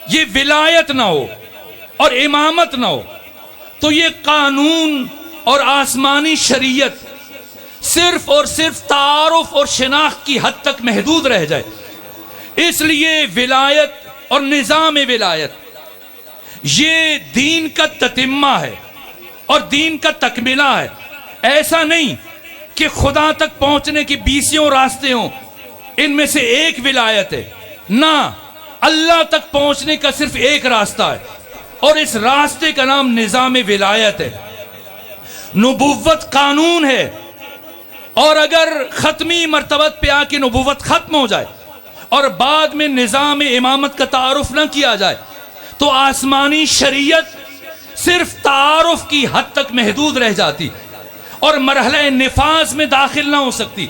یہ ولایت نہ ہو اور امامت نہ ہو تو یہ قانون اور آسمانی شریعت صرف اور صرف تعارف اور شناخت کی حد تک محدود رہ جائے۔ اس لیے ولایت اور نظام ولایت یہ دین کا تتمہ ہے اور دین کا تکملہ ہے۔ ایسا نہیں کہ خدا تک پہنچنے کی 20 راستے ہوں، ان میں سے ایک ولایت ہے، نہ، اللہ تک پہنچنے کا صرف ایک راستہ ہے، اور اس راستے کا نام نظام ولایت ہے۔ نبوت قانون ہے، اور اگر ختمی مرتبت پہ آ کے نبوت ختم ہو جائے اور بعد میں نظام امامت کا تعارف نہ کیا جائے تو آسمانی شریعت صرف تعارف کی حد تک محدود رہ جاتی اور مرحلہ نفاذ میں داخل نہ ہو سکتی۔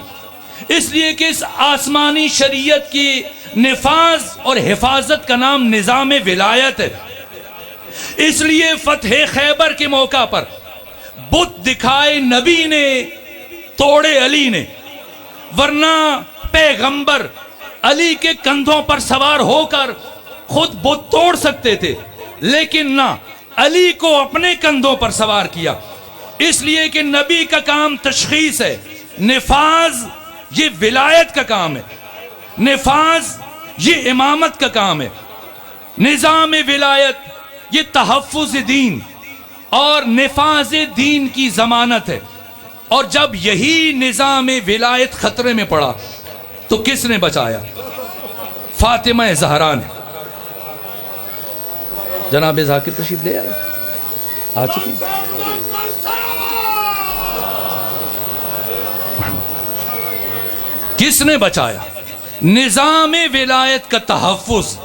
اس لیے کہ اس آسمانی شریعت کی نفاذ اور حفاظت کا نام نظام ولایت ہے۔ اس لیے فتح خیبر کے موقع پر بت دکھائے نبی نے، توڑے علی نے، ورنہ پیغمبر علی کے کندھوں پر سوار ہو کر خود بت توڑ سکتے تھے، لیکن نہ، علی کو اپنے کندھوں پر سوار کیا۔ اس لیے کہ نبی کا کام تشخیص ہے، نفاذ یہ ولایت کا کام ہے، نفاذ یہ امامت کا کام ہے۔ نظام ولایت یہ تحفظ دین اور نفاذ دین کی ضمانت ہے، اور جب یہی نظام ولایت خطرے میں پڑا تو کس نے بچایا؟ فاطمہ زہرا نے۔ جناب ذاکر تشریف لے آئے، آ چکے ہیں۔ کس نے بچایا؟ نظام ولایت کا تحفظ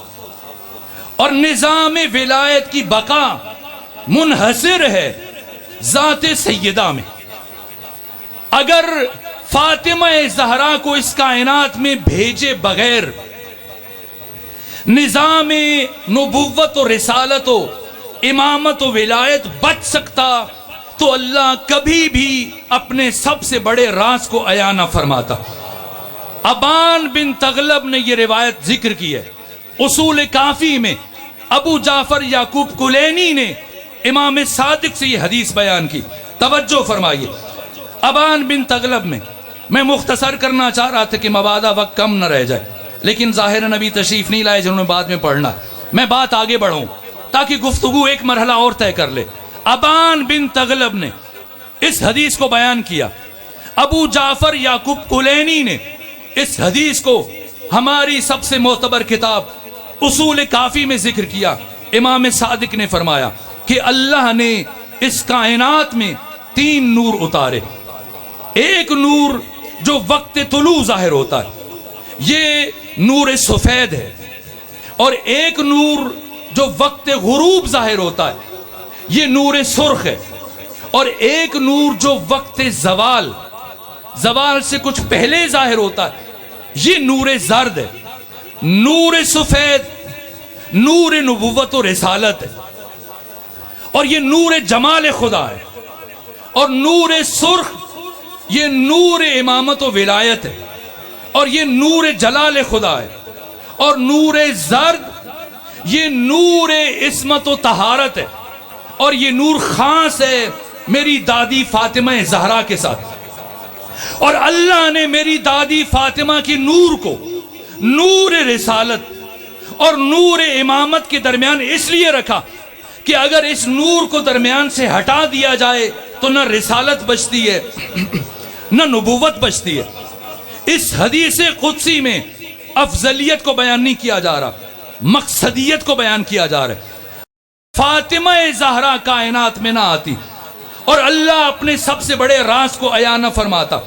اور نظام ولایت کی بقا منحصر ہے ذات سیدہ میں۔ اگر فاطمہ زہرا کو اس کائنات میں بھیجے بغیر نظام نبوت و رسالت و امامت و ولایت بچ سکتا تو اللہ کبھی بھی اپنے سب سے بڑے راز کو عیاں نہ فرماتا۔ ابان بن تغلب نے یہ روایت ذکر کی ہے، اصول کافی میں ابو جعفر یعقوب کلینی نے امام صادق سے یہ حدیث بیان کی۔ توجہ فرمائیے، ابان بن تغلب میں مختصر کرنا چاہ رہا تھا کہ مبادا وقت کم نہ رہ جائے، لیکن ظاہر نبی تشریف نہیں لائے جنہوں نے بعد میں پڑھنا۔ میں بات آگے بڑھوں تاکہ گفتگو ایک مرحلہ اور طے کر لے۔ ابان بن تغلب نے اس حدیث کو بیان کیا، ابو جعفر یعقوب کلینی نے اس حدیث کو ہماری سب سے معتبر کتاب اصول کافی میں ذکر کیا۔ امام صادق نے فرمایا کہ اللہ نے اس کائنات میں 3 نور اتارے۔ ایک نور جو وقت طلوع ظاہر ہوتا ہے، یہ نور سفید ہے، اور ایک نور جو وقت غروب ظاہر ہوتا ہے، یہ نور سرخ ہے، اور ایک نور جو وقت زوال سے کچھ پہلے ظاہر ہوتا ہے، یہ نور زرد ہے۔ نور سفید نور نبوت و رسالت ہے، اور یہ نور جمال خدا ہے، اور نور سرخ یہ نور امامت و ولایت ہے، اور یہ نور جلال خدا ہے، اور نور زرد یہ نور عصمت و طہارت ہے، اور یہ نور خاص ہے میری دادی فاطمہ زہرا کے ساتھ۔ اور اللہ نے میری دادی فاطمہ کی نور کو نور رسالت اور نور امامت کے درمیان اس لیے رکھا کہ اگر اس نور کو درمیان سے ہٹا دیا جائے تو نہ رسالت بچتی ہے نہ نبوت بچتی ہے۔ اس حدیث قدسی میں افضلیت کو بیان نہیں کیا جا رہا، مقصدیت کو بیان کیا جا رہا ہے۔ فاطمہ زہرا کائنات میں نہ آتی اور اللہ اپنے سب سے بڑے راز کو عیاں نہ فرماتا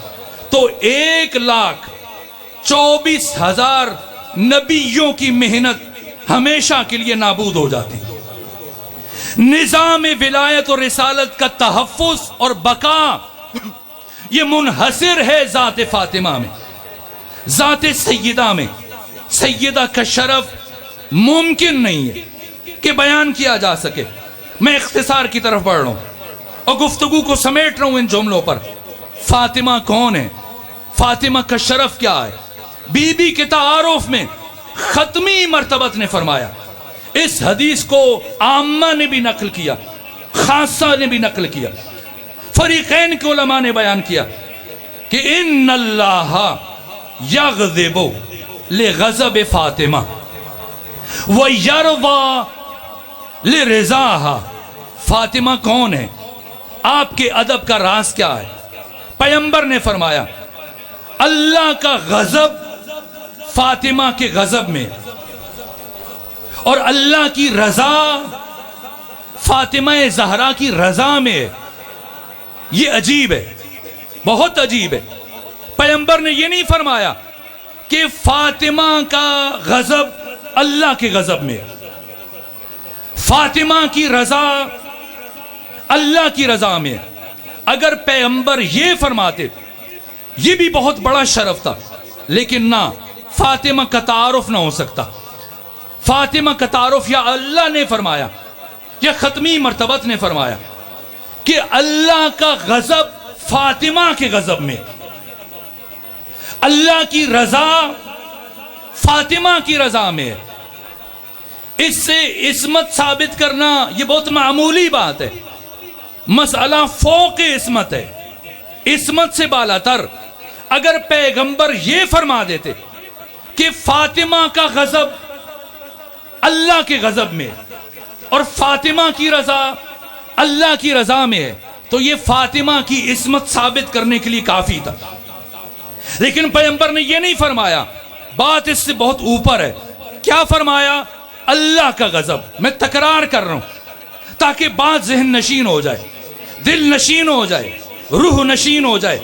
تو 1,24,000 نبیوں کی محنت ہمیشہ کے لیے نابود ہو جاتی. نظام ولایت اور رسالت کا تحفظ اور بقا یہ منحصر ہے ذات فاطمہ میں، ذات سیدہ میں. سیدہ کا شرف ممکن نہیں ہے کہ بیان کیا جا سکے. میں اختصار کی طرف بڑھ رہا ہوں اور گفتگو کو سمیٹ رہا ہوں ان جملوں پر. فاطمہ کون ہے؟ فاطمہ کا شرف کیا ہے؟ بی بی کے تعارف میں ختمی مرتبت نے فرمایا. اس حدیث کو عامہ نے بھی نقل کیا، خاصہ نے بھی نقل کیا، فریقین کے علماء نے بیان کیا کہ ان اللہ یغضب لغضب فاطمہ ویرضی لرضاها. فاطمہ کون ہے؟ آپ کے ادب کا راز کیا ہے؟ پیغمبر نے فرمایا اللہ کا غضب فاطمہ کے غضب میں اور اللہ کی رضا فاطمہ زہرا کی رضا میں. یہ عجیب ہے، بہت عجیب ہے. پیغمبر نے یہ نہیں فرمایا کہ فاطمہ کا غضب اللہ کے غضب میں، فاطمہ کی رضا اللہ کی رضا میں. اگر پیغمبر یہ فرماتے یہ بھی بہت بڑا شرف تھا، لیکن نہ، فاطمہ کا تعارف نہ ہو سکتا. فاطمہ کا تعارف یا اللہ نے فرمایا یا ختمی مرتبت نے فرمایا کہ اللہ کا غضب فاطمہ کے غضب میں، اللہ کی رضا فاطمہ کی رضا میں. اس سے عصمت ثابت کرنا یہ بہت معمولی بات ہے. مسئلہ فوق عصمت ہے، عصمت سے بالا تر. اگر پیغمبر یہ فرما دیتے کہ فاطمہ کا غضب اللہ کے غضب میں اور فاطمہ کی رضا اللہ کی رضا میں ہے تو یہ فاطمہ کی عصمت ثابت کرنے کے لیے کافی تھا. لیکن پیغمبر نے یہ نہیں فرمایا، بات اس سے بہت اوپر ہے. کیا فرمایا؟ اللہ کا غضب. میں تکرار کر رہا ہوں تاکہ بات ذہن نشین ہو جائے، دل نشین ہو جائے، روح نشین ہو جائے،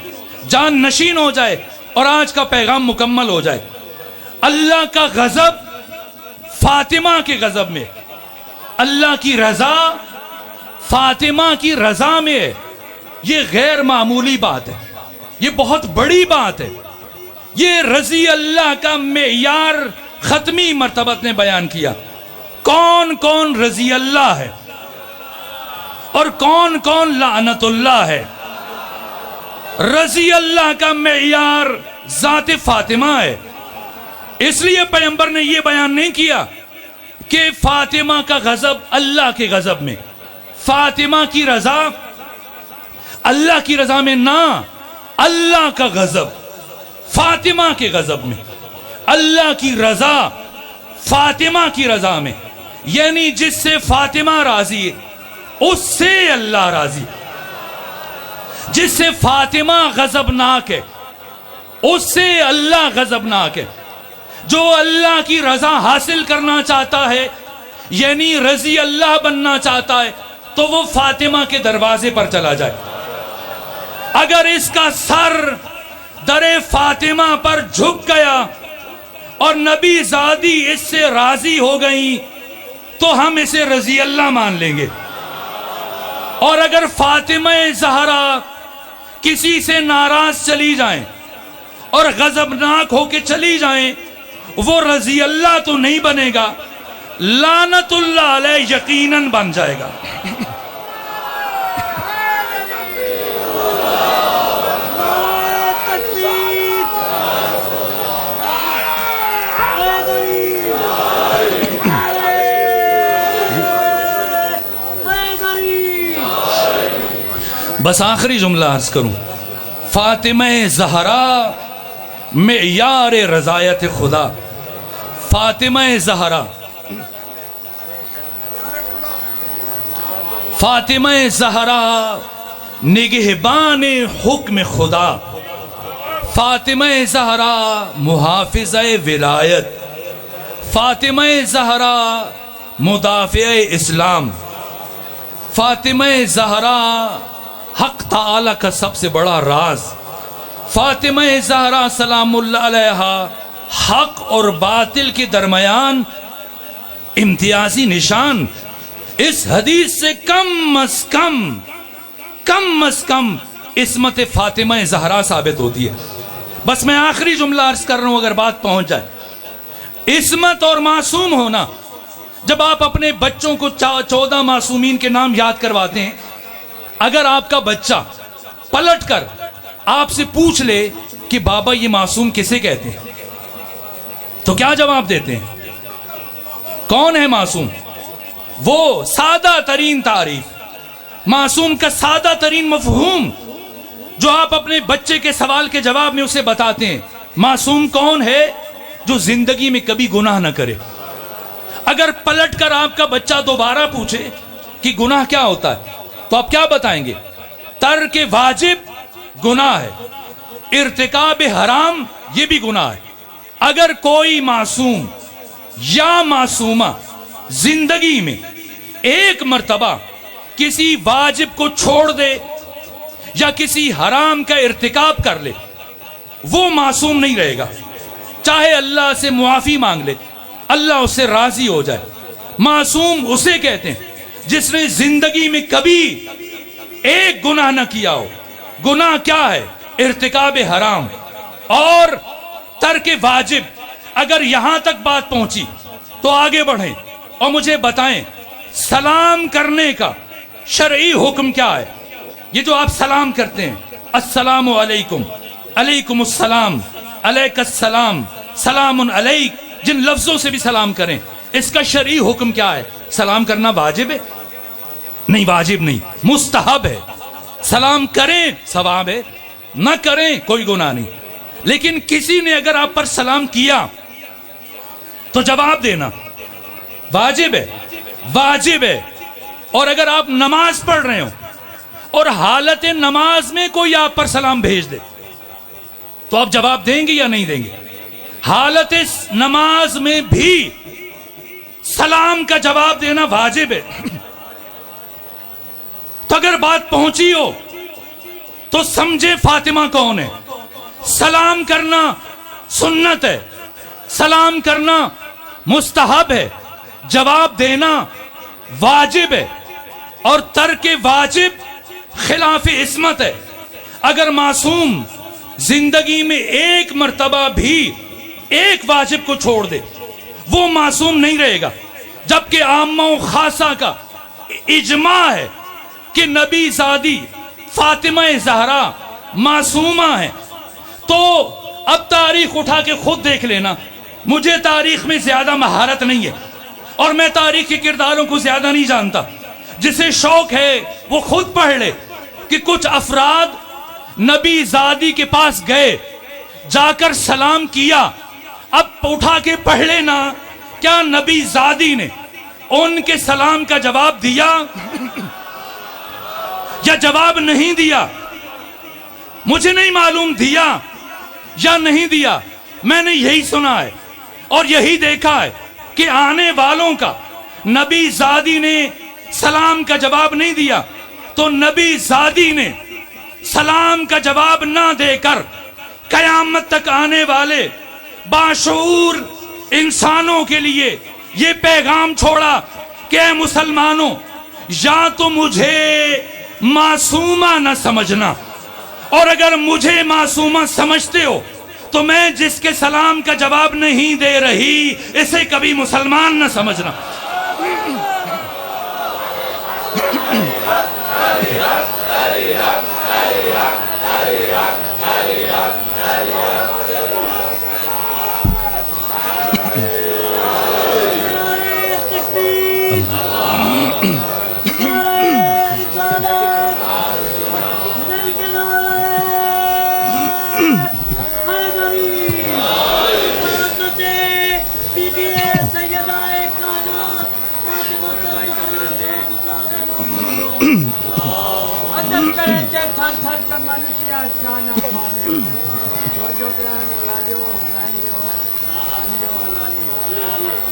جان نشین ہو جائے اور آج کا پیغام مکمل ہو جائے. اللہ کا غضب فاطمہ کے غضب میں، اللہ کی رضا فاطمہ کی رضا میں ہے. یہ غیر معمولی بات ہے، یہ بہت بڑی بات ہے. یہ رضی اللہ کا معیار ختمی مرتبت نے بیان کیا. کون کون رضی اللہ ہے اور کون کون لعنت اللہ ہے. رضی اللہ کا معیار ذات فاطمہ ہے. اس لیے پیغمبر نے یہ بیان نہیں کیا کہ فاطمہ کا غضب اللہ کے غضب میں، فاطمہ کی رضا اللہ کی رضا میں. نہ، اللہ کا غضب فاطمہ کے غضب میں، اللہ کی رضا فاطمہ کی رضا میں. یعنی جس سے فاطمہ راضی ہے اس سے اللہ راضی، جس سے فاطمہ غضبناک ہے اس سے اللہ غضبناک ہے. جو اللہ کی رضا حاصل کرنا چاہتا ہے یعنی رضی اللہ بننا چاہتا ہے تو وہ فاطمہ کے دروازے پر چلا جائے. اگر اس کا سر در فاطمہ پر جھک گیا اور نبی زادی اس سے راضی ہو گئی تو ہم اسے رضی اللہ مان لیں گے. اور اگر فاطمہ زہرا کسی سے ناراض چلی جائیں اور غضبناک ہو کے چلی جائیں وہ رضی اللہ تو نہیں بنے گا، لعنت اللہ علیہ یقیناً بن جائے گا. بس آخری جملہ عرض کروں. فاطمہ زہرا معیار رضایت خدا. فاطمہ زہرا، فاطمہ زہرا نگہبان حکم خدا. فاطمہ زہرا محافظہ ولایت. فاطمہ زہرا مدافع اسلام. فاطمہ زہرا حق تعالی کا سب سے بڑا راز، فاطمہ زہرا سلام اللہ علیہا حق اور باطل کے درمیان امتیازی نشان، اس حدیث سے کم از کم عصمت فاطمہ زہرا ثابت ہوتی ہے۔ بس میں آخری جملہ عرض کر رہا ہوں اگر بات پہنچ جائے۔ عصمت اور معصوم ہونا، جب آپ اپنے بچوں کو 14 معصومین کے نام یاد کرواتے ہیں، اگر آپ کا بچہ پلٹ کر آپ سے پوچھ لے کہ بابا یہ معصوم کسے کہتے ہیں، تو کیا جواب دیتے ہیں؟ کون ہے معصوم؟ وہ سادہ ترین تعریف، معصوم کا سادہ ترین مفہوم جو آپ اپنے بچے کے سوال کے جواب میں اسے بتاتے ہیں۔ معصوم کون ہے؟ جو زندگی میں کبھی گناہ نہ کرے۔ اگر پلٹ کر آپ کا بچہ دوبارہ پوچھے کہ گناہ کیا ہوتا ہے، تو آپ کیا بتائیں گے؟ ترک واجب گناہ ہے، ارتکاب حرام یہ بھی گناہ ہے۔ اگر کوئی معصوم یا معصومہ زندگی میں ایک مرتبہ کسی واجب کو چھوڑ دے یا کسی حرام کا ارتکاب کر لے، وہ معصوم نہیں رہے گا، چاہے اللہ سے معافی مانگ لے، اللہ اس سے راضی ہو جائے۔ معصوم اسے کہتے ہیں جس نے زندگی میں کبھی ایک گناہ نہ کیا ہو۔ گناہ کیا ہے؟ ارتکاب حرام اور ترک واجب۔ اگر یہاں تک بات پہنچی تو آگے بڑھیں اور مجھے بتائیں سلام کرنے کا شرعی حکم کیا ہے؟ یہ جو آپ سلام کرتے ہیں، السلام علیکم، علیکم السلام، علیک السلام، سلام علیک، جن لفظوں سے بھی سلام کریں، اس کا شرعی حکم کیا ہے؟ سلام کرنا واجب ہے؟ نہیں، واجب نہیں، مستحب ہے۔ سلام کریں ثواب ہے، نہ کریں کوئی گناہ نہیں۔ لیکن کسی نے اگر آپ پر سلام کیا تو جواب دینا واجب ہے، واجب ہے۔ اور اگر آپ نماز پڑھ رہے ہو اور حالت نماز میں کوئی آپ پر سلام بھیج دے تو آپ جواب دیں گے یا نہیں دیں گے؟ حالت نماز میں بھی سلام کا جواب دینا واجب ہے۔ تو اگر بات پہنچی ہو تو سمجھے فاطمہ کون ہے۔ سلام کرنا سنت ہے، سلام کرنا مستحب ہے، جواب دینا واجب ہے، اور ترک واجب خلاف عصمت ہے۔ اگر معصوم زندگی میں ایک مرتبہ بھی ایک واجب کو چھوڑ دے، وہ معصوم نہیں رہے گا۔ جبکہ عامہ و خاصہ کا اجماع ہے کہ نبی زادی فاطمہ زہرا معصومہ ہے۔ تو اب تاریخ اٹھا کے خود دیکھ لینا، مجھے تاریخ میں زیادہ مہارت نہیں ہے اور میں تاریخ کے کرداروں کو زیادہ نہیں جانتا۔ جسے شوق ہے وہ خود پڑھ لے کہ کچھ افراد نبی زادی کے پاس گئے، جا کر سلام کیا۔ اب اٹھا کے پڑھ لینا کیا نبی زادی نے ان کے سلام کا جواب دیا یا جواب نہیں دیا؟ مجھے نہیں معلوم دیا یا نہیں دیا، میں نے یہی سنا ہے اور یہی دیکھا ہے کہ آنے والوں کا نبی زادی نے سلام کا جواب نہیں دیا، تو نبی زادی نے سلام کا جواب نہ دے کر قیامت تک آنے والے باشعور انسانوں کے لیے یہ پیغام چھوڑا کہ اے مسلمانوں، یا تو مجھے معصومہ نہ سمجھنا، اور اگر مجھے معصومہ سمجھتے ہو تو میں جس کے سلام کا جواب نہیں دے رہی اسے کبھی مسلمان نہ سمجھنا۔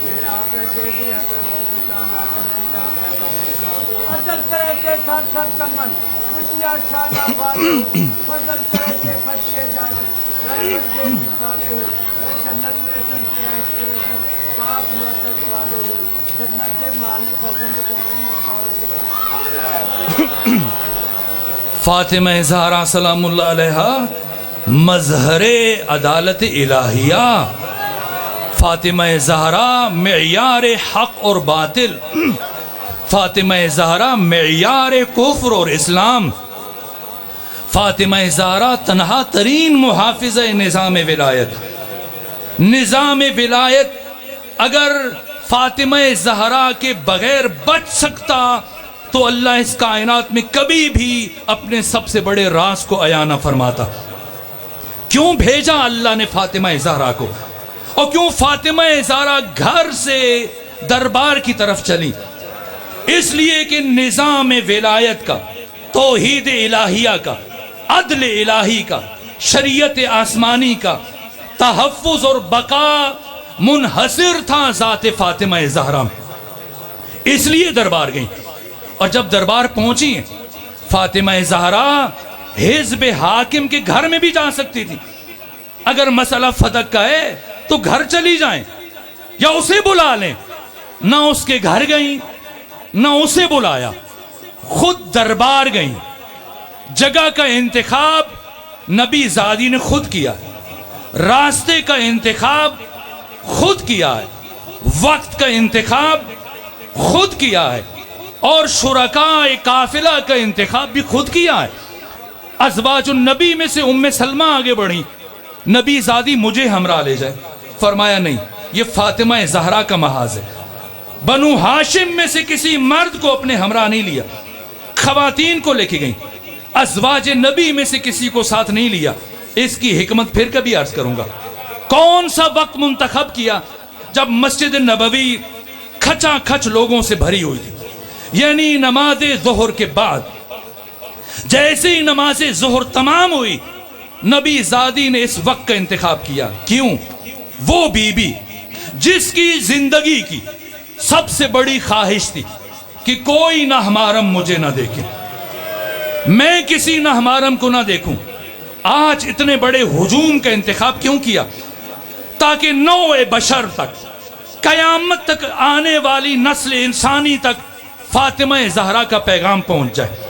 میرا فضل کرے تے تھر تھر کمن کچیا شانہ والے فضل کرے تے بچ کے جانے رحمت دے سارے ہو جنت ریسن کے عیش کرے پاک محبت والے ہو جنت کے مالک حسن کرنے فاطمہ زہرا سلام اللہ علیہا مظہر عدالت الہیہ، فاطمہ زہرا معیار حق اور باطل، فاطمہ زہرا معیار کفر اور اسلام، فاطمہ زہرا تنہا ترین محافظ نظام ولایت۔ نظام ولایت اگر فاطمہ زہرا کے بغیر بچ سکتا تو اللہ اس کائنات میں کبھی بھی اپنے سب سے بڑے راز کو عیاں نہ فرماتا۔ کیوں بھیجا اللہ نے فاطمہ زہرا کو، اور کیوں فاطمہ زہرا گھر سے دربار کی طرف چلی؟ اس لیے کہ نظام ولایت کا، توحید الہیہ کا، عدل الہی کا، شریعت آسمانی کا تحفظ اور بقا منحصر تھا ذات فاطمہ زہرا میں، اس لیے دربار گئیں۔ اور جب دربار پہنچی ہیں فاطمہ زہرا حزب حاکم کے گھر میں بھی جا سکتی تھی، اگر مسئلہ فتق کا ہے تو گھر چلی جائیں یا اسے بلا لیں، نہ اس کے گھر گئیں نہ اسے بلایا، خود دربار گئیں۔ جگہ کا انتخاب نبی زادی نے خود کیا، راستے کا انتخاب خود کیا ہے، وقت کا انتخاب خود کیا ہے، اور شرکاء قافلہ کا انتخاب بھی خود کیا ہے۔ ازواج النبی میں سے ام سلمہ آگے بڑھی، نبی زادی مجھے ہمراہ لے جائے، فرمایا نہیں، یہ فاطمہ زہرا کا محاذ ہے۔ بنو ہاشم میں سے کسی مرد کو اپنے ہمراہ نہیں لیا، خواتین کو لے کے گئیں، ازواج نبی میں سے کسی کو ساتھ نہیں لیا۔ اس کی حکمت پھر کبھی عرض کروں گا۔ کون سا وقت منتخب کیا؟ جب مسجد نبوی کھچا کھچ لوگوں سے بھری ہوئی تھی، یعنی نماز ظہر کے بعد جیسے ہی نماز ظہر تمام ہوئی، نبی زادی نے اس وقت کا انتخاب کیا۔ کیوں؟ وہ بی بی جس کی زندگی کی سب سے بڑی خواہش تھی کہ کوئی ناہمارم مجھے نہ دیکھے، میں کسی ناہمارم کو نہ دیکھوں، آج اتنے بڑے ہجوم کا انتخاب کیوں کیا؟ تاکہ نوع بشر تک، قیامت تک آنے والی نسل انسانی تک فاطمہ زہرا کا پیغام پہنچ جائے۔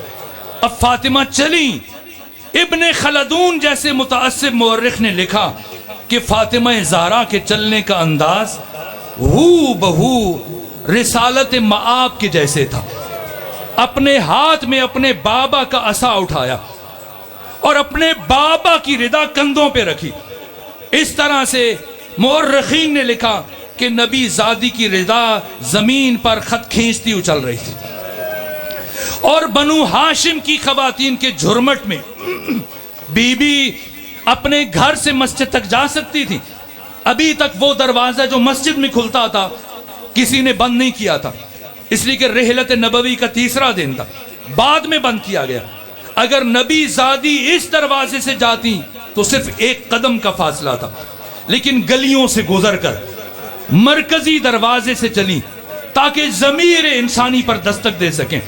اب فاطمہ چلی، ابن خلدون جیسے متعصب مورخ نے لکھا کہ فاطمہ زہرا کے چلنے کا انداز ہو بہو رسالت مآب کے جیسے تھا۔ اپنے ہاتھ میں اپنے بابا کا عصا اٹھایا اور اپنے بابا کی ردا کندھوں پہ رکھی۔ اس طرح سے مورخین نے لکھا کہ نبی زادی کی ردا زمین پر خط کھینچتی اچل رہی تھی، اور بنو ہاشم کی خواتین کے جھرمٹ میں بی بی اپنے گھر سے مسجد تک جا سکتی تھی۔ ابھی تک وہ دروازہ جو مسجد میں کھلتا تھا کسی نے بند نہیں کیا تھا، اس لیے کہ رحلت نبوی کا تیسرا دن تھا، بعد میں بند کیا گیا۔ اگر نبی زادی اس دروازے سے جاتی تو صرف ایک قدم کا فاصلہ تھا، لیکن گلیوں سے گزر کر مرکزی دروازے سے چلی تاکہ ضمیر انسانی پر دستک دے سکیں،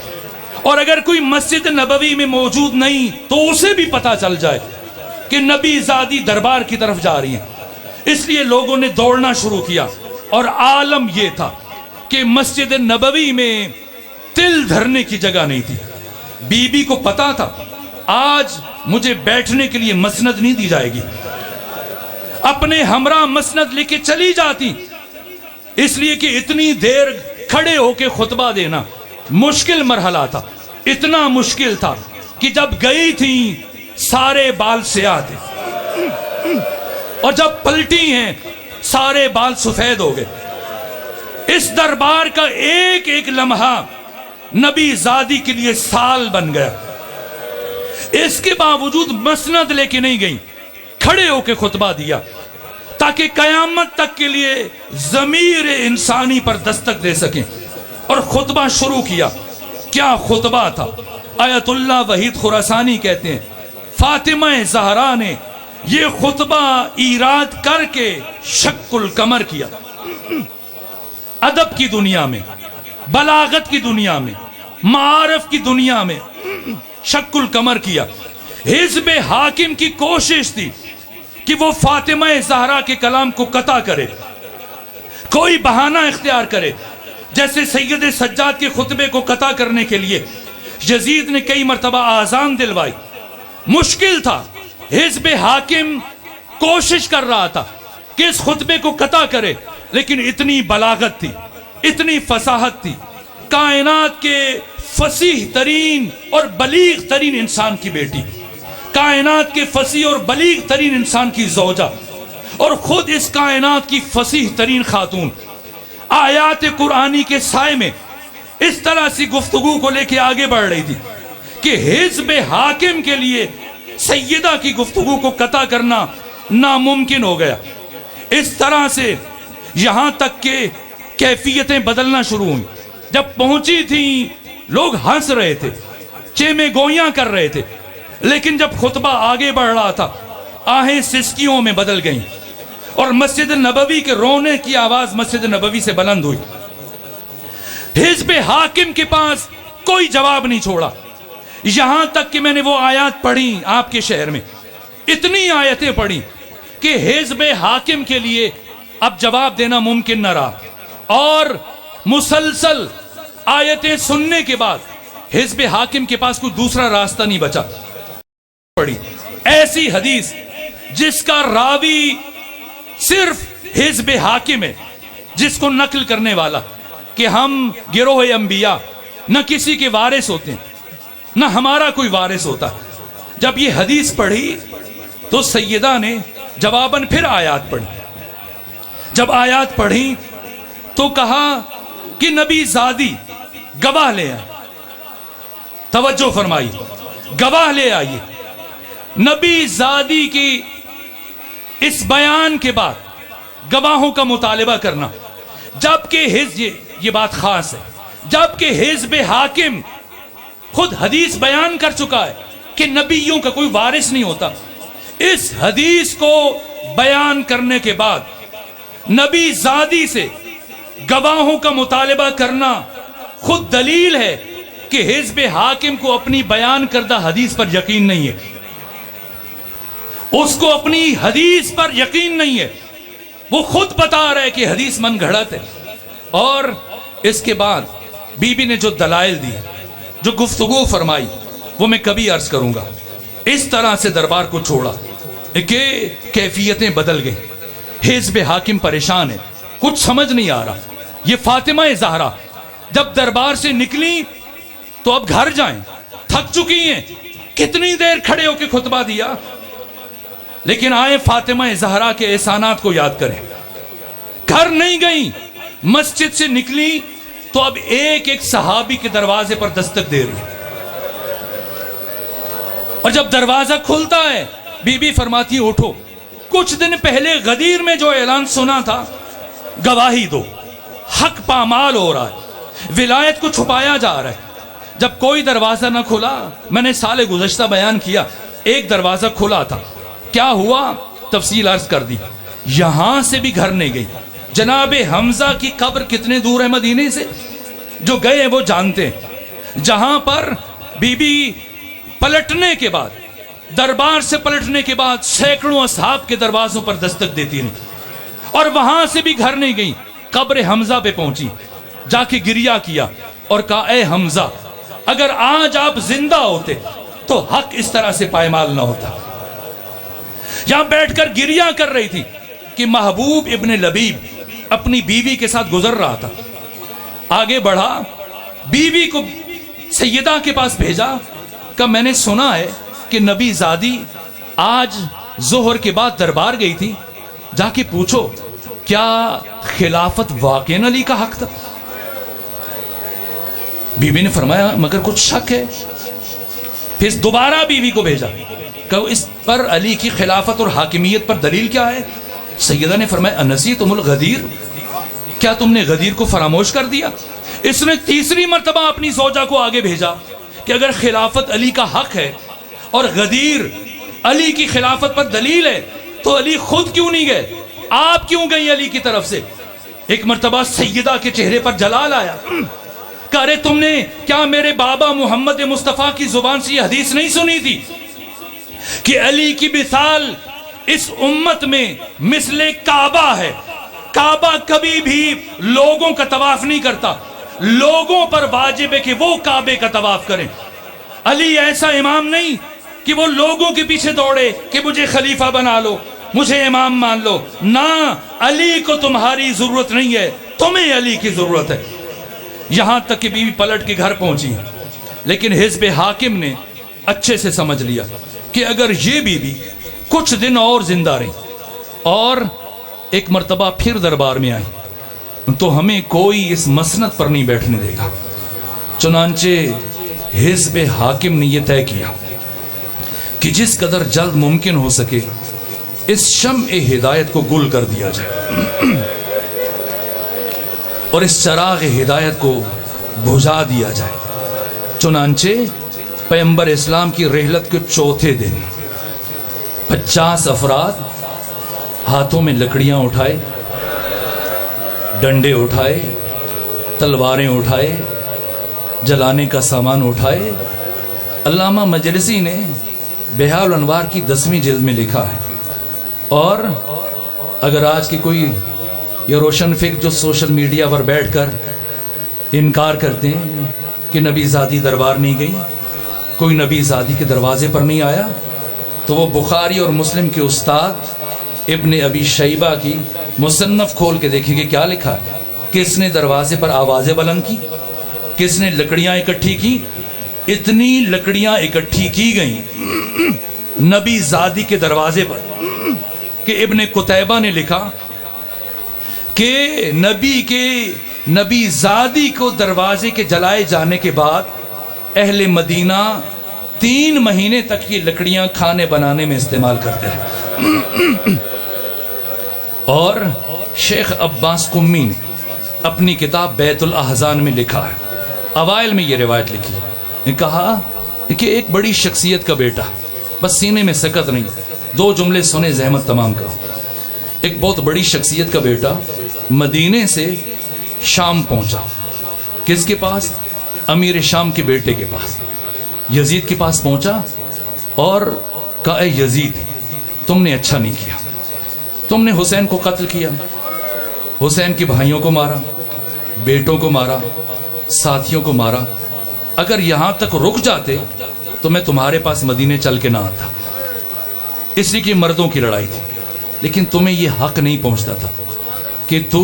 اور اگر کوئی مسجد نبوی میں موجود نہیں تو اسے بھی پتا چل جائے کہ نبی زادی دربار کی طرف جا رہی ہیں۔ اس لیے لوگوں نے دوڑنا شروع کیا، اور عالم یہ تھا کہ مسجد نبوی میں تل دھرنے کی جگہ نہیں تھی۔ بی بی کو پتا تھا آج مجھے بیٹھنے کے لیے مسند نہیں دی جائے گی، اپنے ہمراہ مسند لے کے چلی جاتی، اس لیے کہ اتنی دیر کھڑے ہو کے خطبہ دینا مشکل مرحلہ تھا۔ اتنا مشکل تھا کہ جب گئی تھیں سارے بال سیاہ تھے، اور جب پلٹی ہیں سارے بال سفید ہو گئے۔ اس دربار کا ایک ایک لمحہ نبی زادی کے لیے سال بن گیا۔ اس کے باوجود مسند لے کے نہیں گئیں، کھڑے ہو کے خطبہ دیا تاکہ قیامت تک کے لیے ضمیر انسانی پر دستک دے سکیں، اور خطبہ شروع کیا۔ کیا خطبہ تھا! آیت اللہ وحید خراسانی کہتے ہیں فاطمہ زہرا نے یہ خطبہ ایراد کر کے شق القمر کیا۔ ادب کی دنیا میں، بلاغت کی دنیا میں، معارف کی دنیا میں شک القمر کیا. حزب حاکم کی کوشش تھی کہ وہ فاطمہ زہرا کے کلام کو قطع کرے، کوئی بہانہ اختیار کرے. جیسے سید سجاد کے خطبے کو قطع کرنے کے لیے یزید نے کئی مرتبہ آذان دلوائی. مشکل تھا. حزب حاکم کوشش کر رہا تھا کہ اس خطبے کو قطع کرے، لیکن اتنی بلاغت تھی، اتنی فصاحت تھی. کائنات کے فصیح ترین اور بلیغ ترین انسان کی بیٹی، کائنات کے فصیح اور بلیغ ترین انسان کی زوجہ، اور خود اس کائنات کی فصیح ترین خاتون آیات قرآنی کے سائے میں اس طرح سی گفتگو کو لے کے آگے بڑھ رہی تھی کہ حزب حاکم کے لیے سیدہ کی گفتگو کو قطع کرنا ناممکن ہو گیا. اس طرح سے یہاں تک کہ کیفیتیں بدلنا شروع ہوئیں. جب پہنچی تھیں لوگ ہنس رہے تھے، چیمے گویاں کر رہے تھے، لیکن جب خطبہ آگے بڑھ رہا تھا آہیں سسکیوں میں بدل گئیں اور مسجد نبوی کے رونے کی آواز مسجد نبوی سے بلند ہوئی. حزب حاکم کے پاس کوئی جواب نہیں چھوڑا، یہاں تک کہ میں نے وہ آیات پڑھی آپ کے شہر میں، اتنی آیتیں پڑھی کہ حزب حاکم کے لیے اب جواب دینا ممکن نہ رہا. اور مسلسل آیتیں سننے کے بعد حزب حاکم کے پاس کوئی دوسرا راستہ نہیں بچا. پڑھی ایسی حدیث جس کا راوی صرف حزب حاکم ہے، جس کو نقل کرنے والا کہ ہم گروہ انبیاء نہ کسی کے وارث ہوتے ہیں، نہ ہمارا کوئی وارث ہوتا. جب یہ حدیث پڑھی تو سیدہ نے جواباً پھر آیات پڑھی. جب آیات پڑھی تو کہا کہ نبی زادی گواہ لے آئے. توجہ فرمائی، گواہ لے آئیے. نبی زادی کی اس بیان کے بعد گواہوں کا مطالبہ کرنا، جبکہ یہ بات خاص ہے، جبکہ حزب حاکم خود حدیث بیان کر چکا ہے کہ نبیوں کا کوئی وارث نہیں ہوتا. اس حدیث کو بیان کرنے کے بعد نبی زادی سے گواہوں کا مطالبہ کرنا خود دلیل ہے کہ حزب حاکم کو اپنی بیان کردہ حدیث پر یقین نہیں ہے، اس کو اپنی حدیث پر یقین نہیں ہے. وہ خود بتا رہے کہ حدیث من گھڑت ہے. اور اس کے بعد بی بی نے جو دلائل دی، جو گفتگو فرمائی، وہ میں کبھی عرض کروں گا. اس طرح سے دربار کو چھوڑا کہ کیفیتیں بدل گئیں. حزب حاکم پریشان ہے، کچھ سمجھ نہیں آ رہا. یہ فاطمہ زہرا جب دربار سے نکلی تو اب گھر جائیں، تھک چکی ہیں، کتنی دیر کھڑے ہو کے خطبہ دیا. لیکن آئے فاطمہ زہرا کے احسانات کو یاد کریں. گھر نہیں گئیں، مسجد سے نکلی تو اب ایک ایک صحابی کے دروازے پر دستک دے رہی. اور جب دروازہ کھلتا ہے بی بی فرماتی اٹھو، کچھ دن پہلے غدیر میں جو اعلان سنا تھا، گواہی دو، حق پامال ہو رہا ہے، ولایت کو چھپایا جا رہا ہے. جب کوئی دروازہ نہ کھلا، میں نے سال گزشتہ بیان کیا، ایک دروازہ کھلا تھا. کیا ہوا؟ تفصیل عرض کر دی. یہاں سے بھی گھر نہیں گئی. جناب حمزہ کی قبر کتنے دور ہے مدینے سے؟ جو گئے وہ جانتے ہیں. جہاں پر بی بی پلٹنے کے بعد، دربار سے پلٹنے کے بعد سینکڑوں اصحاب کے دروازوں پر دستک دیتی رہی، اور وہاں سے بھی گھر نہیں گئی. قبر حمزہ پہ پہنچی، جا کے گریہ کیا اور کہا اے حمزہ، اگر آج آپ زندہ ہوتے تو حق اس طرح سے پائمال نہ ہوتا. یہاں بیٹھ کر گریہ کر رہی تھی کہ محبوب ابن لبیب اپنی بیوی کے ساتھ گزر رہا تھا. آگے بڑھا، بیوی کو سیدہ کے پاس بھیجا، کہ میں نے سنا ہے کہ نبی زادی آج ظہر کے بعد دربار گئی تھی، جا کے پوچھو کیا خلافت واقعی علی کا حق تھا؟ بیوی نے فرمایا مگر کچھ شک ہے. پھر دوبارہ بیوی کو بھیجا کہ اس پر علی کی خلافت اور حاکمیت پر دلیل کیا ہے؟ سیدہ نے فرمایا انسیتم الغدیر، کیا تم نے غدیر کو فراموش کر دیا؟ اس نے تیسری مرتبہ اپنی زوجہ کو آگے بھیجا کہ اگر خلافت علی کا حق ہے اور غدیر علی کی خلافت پر دلیل ہے تو علی خود کیوں نہیں گئے؟ آپ کیوں گئی علی کی طرف سے؟ ایک مرتبہ سیدہ کے چہرے پر جلال آیا، کہ ارے تم نے کیا میرے بابا محمد مصطفیٰ کی زبان سے یہ حدیث نہیں سنی تھی کہ علی کی مثال اس امت میں مثل کعبہ ہے، کعبہ کبھی بھی لوگوں کا طواف نہیں کرتا، لوگوں پر واجب ہے کہ وہ کعبے کا طواف کریں۔ علی ایسا امام نہیں کہ وہ لوگوں کے پیچھے دوڑے کہ مجھے خلیفہ بنا لو، مجھے امام مان لو، نہ، علی کو تمہاری ضرورت نہیں ہے، تمہیں علی کی ضرورت ہے۔ یہاں تک کہ بیوی پلٹ کے گھر پہنچی، لیکن حزب حاکم نے اچھے سے سمجھ لیا کہ اگر یہ بیوی کچھ دن اور زندہ رہی اور ایک مرتبہ پھر دربار میں آئی تو ہمیں کوئی اس مسند پر نہیں بیٹھنے دے گا۔ چنانچہ حزب حاکم نے یہ طے کیا کہ جس قدر جلد ممکن ہو سکے اس شمع ہدایت کو گل کر دیا جائے اور اس چراغ ہدایت کو بجھا دیا جائے۔ چنانچہ پیغمبر اسلام کی رحلت کے چوتھے دن 50 افراد ہاتھوں میں لکڑیاں اٹھائے، ڈنڈے اٹھائے، تلواریں اٹھائے، جلانے کا سامان اٹھائے۔ علامہ مجلسی نے بہاء الانوار کی 10ویں جلد میں لکھا ہے، اور اگر آج کی کوئی یہ روشن فکر جو سوشل میڈیا پر بیٹھ کر انکار کرتے ہیں کہ نبی زادی دربار نہیں گئی، کوئی نبی زادی کے دروازے پر نہیں آیا، تو وہ بخاری اور مسلم کے استاد ابن ابی شیبہ کی مصنف کھول کے دیکھیں گے کیا لکھا ہے۔ کس نے دروازے پر آوازیں بلند کی، کس نے لکڑیاں اکٹھی کی؟ اتنی لکڑیاں اکٹھی کی گئیں نبی زادی کے دروازے پر کہ ابن قتیبہ نے لکھا کہ نبی زادی کو دروازے کے جلائے جانے کے بعد اہل مدینہ 3 مہینے تک یہ لکڑیاں کھانے بنانے میں استعمال کرتے ہیں۔ اور شیخ عباس قمی نے اپنی کتاب بیت الاحزان میں لکھا ہے، اوائل میں یہ روایت لکھی، نے کہا کہ ایک بڑی شخصیت کا بیٹا، بس سینے میں سکت نہیں، 2 جملے سنے زحمت تمام کرو۔ ایک بہت بڑی شخصیت کا بیٹا مدینے سے شام پہنچا، کس کے پاس؟ امیر شام کے بیٹے کے پاس، یزید کے پاس پہنچا اور کہا اے یزید، تم نے اچھا نہیں کیا، تم نے حسین کو قتل کیا، حسین کے بھائیوں کو مارا، بیٹوں کو مارا، ساتھیوں کو مارا، اگر یہاں تک رک جاتے تو میں تمہارے پاس مدینے چل کے نہ آتا، اس لیے کہ مردوں کی لڑائی تھی، لیکن تمہیں یہ حق نہیں پہنچتا تھا کہ تو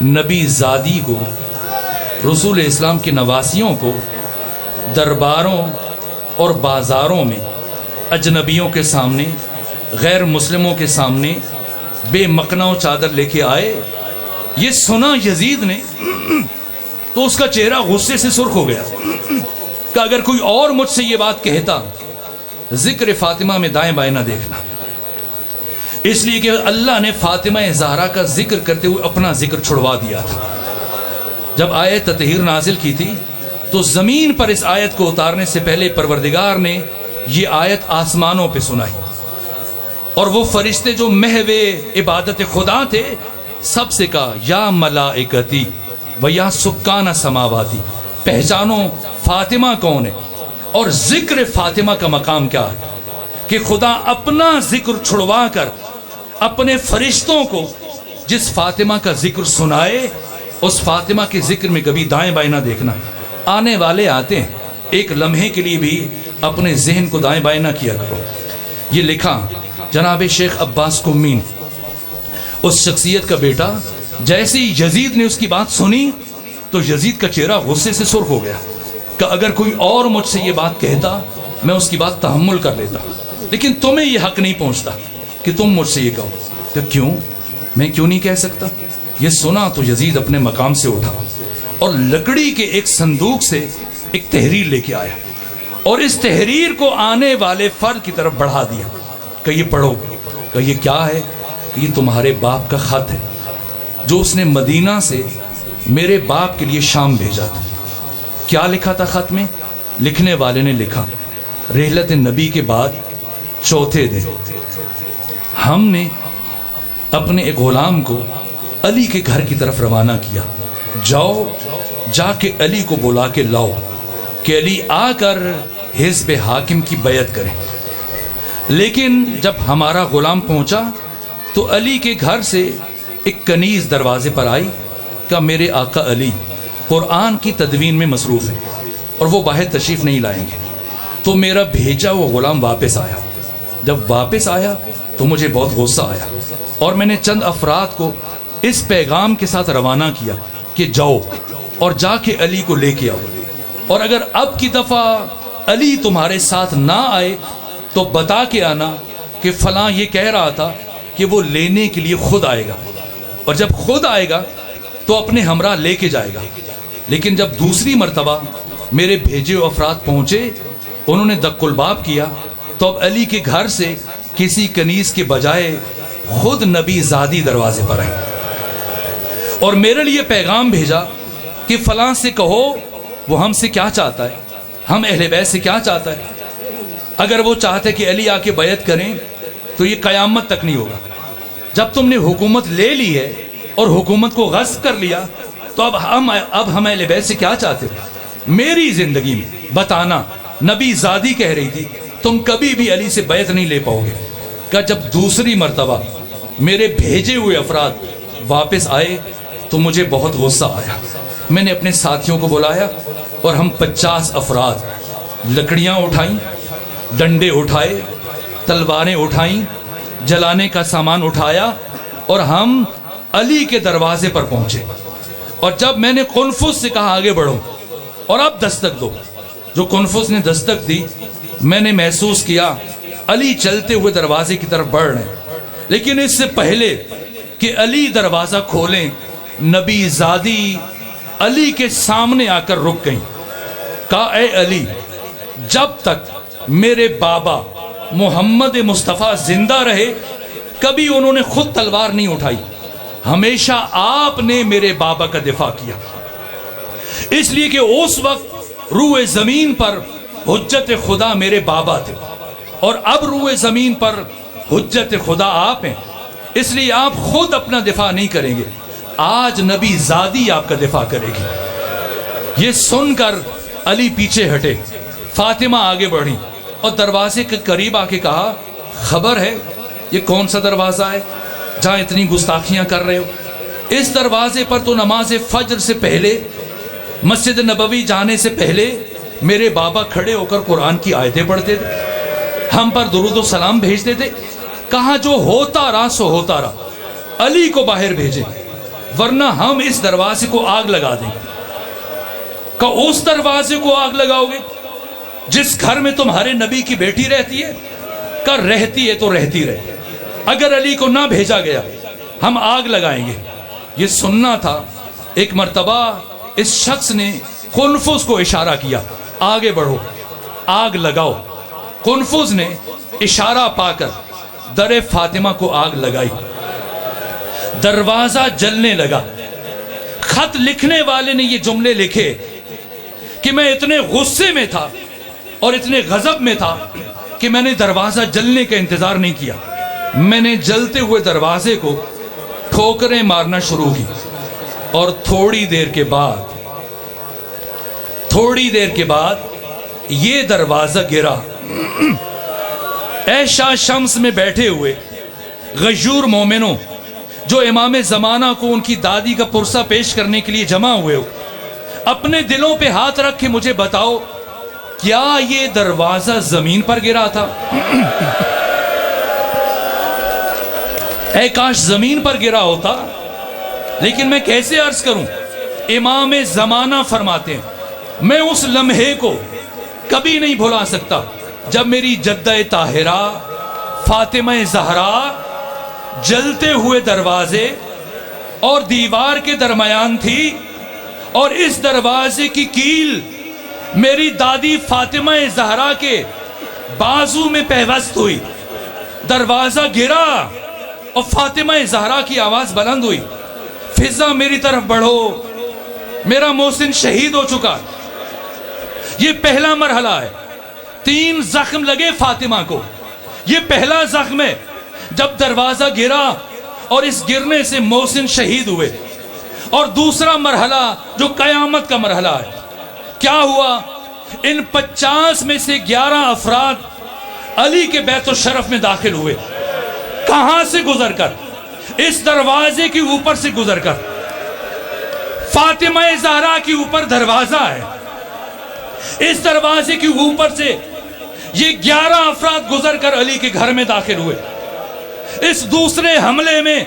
نبی زادی کو، رسول اسلام کے نواسیوں کو درباروں اور بازاروں میں اجنبیوں کے سامنے، غیر مسلموں کے سامنے بے مقنع و چادر لے کے آئے۔ یہ سنا یزید نے تو اس کا چہرہ غصے سے سرخ ہو گیا کہ اگر کوئی اور مجھ سے یہ بات کہتا، ذکر فاطمہ میں دائیں بائیں نہ دیکھنا، اس لیے کہ اللہ نے فاطمہ زہرا کا ذکر کرتے ہوئے اپنا ذکر چھڑوا دیا تھا۔ جب آیت تطہیر نازل کی تھی تو زمین پر اس آیت کو اتارنے سے پہلے پروردگار نے یہ آیت آسمانوں پہ سنائی، اور وہ فرشتے جو محو عبادت خدا تھے سب سے کہا یا ملائکتی و یا سکان سماواتی، پہچانو فاطمہ کون ہے اور ذکر فاطمہ کا مقام کیا ہے، کہ خدا اپنا ذکر چھڑوا کر اپنے فرشتوں کو جس فاطمہ کا ذکر سنائے، اس فاطمہ کے ذکر میں کبھی دائیں بائیں نہ دیکھنا۔ آنے والے آتے ہیں، ایک لمحے کے لیے بھی اپنے ذہن کو دائیں بائیں نہ کیا کرو۔ یہ لکھا جناب شیخ عباس قمی، اس شخصیت کا بیٹا، جیسے ہی یزید نے اس کی بات سنی تو یزید کا چہرہ غصے سے سرخ ہو گیا کہ اگر کوئی اور مجھ سے یہ بات کہتا میں اس کی بات تحمل کر لیتا، لیکن تمہیں یہ حق نہیں پہنچتا کہ تم مجھ سے یہ کہو۔ کہ کیوں؟ میں کیوں نہیں کہہ سکتا؟ یہ سنا تو یزید اپنے مقام سے اٹھا اور لکڑی کے ایک صندوق سے ایک تحریر لے کے آیا، اور اس تحریر کو آنے والے فرد کی طرف بڑھا دیا کہ یہ پڑھو۔ کہ یہ کیا ہے؟ کہ یہ تمہارے باپ کا خط ہے جو اس نے مدینہ سے میرے باپ کے لیے شام بھیجا تھا۔ کیا لکھا تھا خط میں؟ لکھنے والے نے لکھا، رحلت نبی کے بعد چوتھے دن ہم نے اپنے ایک غلام کو علی کے گھر کی طرف روانہ کیا، جاؤ جا کے علی کو بلا کے لاؤ کہ علی آ کر حزب حاکم کی بیعت کریں۔ لیکن جب ہمارا غلام پہنچا تو علی کے گھر سے ایک کنیز دروازے پر آئی، کہ میرے آقا علی قرآن کی تدوین میں مصروف ہیں اور وہ باہر تشریف نہیں لائیں گے۔ تو میرا بھیجا وہ غلام واپس آیا۔ جب واپس آیا تو مجھے بہت غصہ آیا، اور میں نے چند افراد کو اس پیغام کے ساتھ روانہ کیا کہ جاؤ اور جا کے علی کو لے کے آؤ، اور اگر اب کی دفعہ علی تمہارے ساتھ نہ آئے تو بتا کے آنا کہ فلاں یہ کہہ رہا تھا کہ وہ لینے کے لیے خود آئے گا، اور جب خود آئے گا تو اپنے ہمراہ لے کے جائے گا۔ لیکن جب دوسری مرتبہ میرے بھیجے ہوئے افراد پہنچے، انہوں نے دق الباب کیا، تو اب علی کے گھر سے کسی کنیز کے بجائے خود نبی زادی دروازے پر آئے اور میرے لیے پیغام بھیجا کہ فلاں سے کہو وہ ہم سے کیا چاہتا ہے، ہم اہل بیت سے کیا چاہتا ہے۔ اگر وہ چاہتے کہ علی آ کے بیعت کریں تو یہ قیامت تک نہیں ہوگا۔ جب تم نے حکومت لے لی ہے اور حکومت کو غصب کر لیا تو اب ہم اہل بیت سے کیا چاہتے ہو؟ میری زندگی میں بتانا، نبی زادی کہہ رہی تھی تم کبھی بھی علی سے بیعت نہیں لے پاؤ گے۔ کہ جب دوسری مرتبہ میرے بھیجے ہوئے افراد واپس آئے تو مجھے بہت غصہ آیا۔ میں نے اپنے ساتھیوں کو بلایا اور ہم 50 افراد لکڑیاں اٹھائیں، ڈنڈے اٹھائے، تلواریں اٹھائیں، جلانے کا سامان اٹھایا، اور ہم علی کے دروازے پر پہنچے۔ اور جب میں نے قنفذ سے کہا آگے بڑھو اور اب دستک دو، جو قنفذ نے دستک دی، میں نے محسوس کیا علی چلتے ہوئے دروازے کی طرف بڑھ رہے ہیں۔ لیکن اس سے پہلے کہ علی دروازہ کھولیں، نبی زادی علی کے سامنے آ کر رک گئیں۔ کہا اے علی، جب تک میرے بابا محمد مصطفیٰ زندہ رہے کبھی انہوں نے خود تلوار نہیں اٹھائی، ہمیشہ آپ نے میرے بابا کا دفاع کیا، اس لیے کہ اس وقت روئے زمین پر حجت خدا میرے بابا تھے، اور اب روئے زمین پر حجت خدا آپ ہیں، اس لیے آپ خود اپنا دفاع نہیں کریں گے، آج نبی زادی آپ کا دفاع کرے گی۔ یہ سن کر علی پیچھے ہٹے، فاطمہ آگے بڑھی اور دروازے کے قریب آ کے کہا خبر ہے یہ کون سا دروازہ ہے جہاں اتنی گستاخیاں کر رہے ہو؟ اس دروازے پر تو نماز فجر سے پہلے، مسجد نبوی جانے سے پہلے میرے بابا کھڑے ہو کر قرآن کی آیتیں پڑھتے تھے، ہم پر درود و سلام بھیجتے تھے۔ کہاں جو ہوتا رہا سو ہوتا رہا، علی کو باہر بھیجے ورنہ ہم اس دروازے کو آگ لگا دیں۔ کہ اس دروازے کو آگ لگاؤ گے جس گھر میں تمہارے نبی کی بیٹی رہتی ہے؟ کہ رہتی ہے تو رہتی رہے، اگر علی کو نہ بھیجا گیا ہم آگ لگائیں گے۔ یہ سننا تھا۔ ایک مرتبہ اس شخص نے قنفذ کو اشارہ کیا آگے بڑھو، آگ لگاؤ۔ قنفذ نے اشارہ پا کر در فاطمہ کو آگ لگائی، دروازہ جلنے لگا۔ خط لکھنے والے نے یہ جملے لکھے کہ میں اتنے غصے میں تھا اور اتنے غضب میں تھا کہ میں نے دروازہ جلنے کا انتظار نہیں کیا، میں نے جلتے ہوئے دروازے کو ٹھوکریں مارنا شروع کی، اور تھوڑی دیر کے بعد یہ دروازہ گرا۔ عشاء شمس میں بیٹھے ہوئے غیور مومنوں جو امام زمانہ کو ان کی دادی کا پرسہ پیش کرنے کے لیے جمع ہوئے ہو، اپنے دلوں پہ ہاتھ رکھ کے مجھے بتاؤ کیا یہ دروازہ زمین پر گرا تھا؟ اے کاش زمین پر گرا ہوتا، لیکن میں کیسے عرض کروں؟ امام زمانہ فرماتے ہیں میں اس لمحے کو کبھی نہیں بھلا سکتا جب میری جدہ طاہرہ فاطمہ زہرا جلتے ہوئے دروازے اور دیوار کے درمیان تھی، اور اس دروازے کی کیل میری دادی فاطمہ زہرا کے بازو میں پیوست ہوئی۔ دروازہ گرا اور فاطمہ زہرا کی آواز بلند ہوئی، فضا میری طرف بڑھو، میرا محسن شہید ہو چکا۔ یہ پہلا مرحلہ ہے، 3 زخم لگے فاطمہ کو، یہ پہلا زخم ہے جب دروازہ گرا اور اس گرنے سے محسن شہید ہوئے، اور دوسرا مرحلہ جو قیامت کا مرحلہ ہے، کیا ہوا؟ ان 50 میں سے 11 افراد علی کے بیت الشرف میں داخل ہوئے. کہاں سے گزر کر؟ اس دروازے کے اوپر سے گزر کر. فاطمہ زہرا کے اوپر دروازہ ہے، اس دروازے کے اوپر سے یہ 11 افراد گزر کر علی کے گھر میں داخل ہوئے. اس دوسرے حملے میں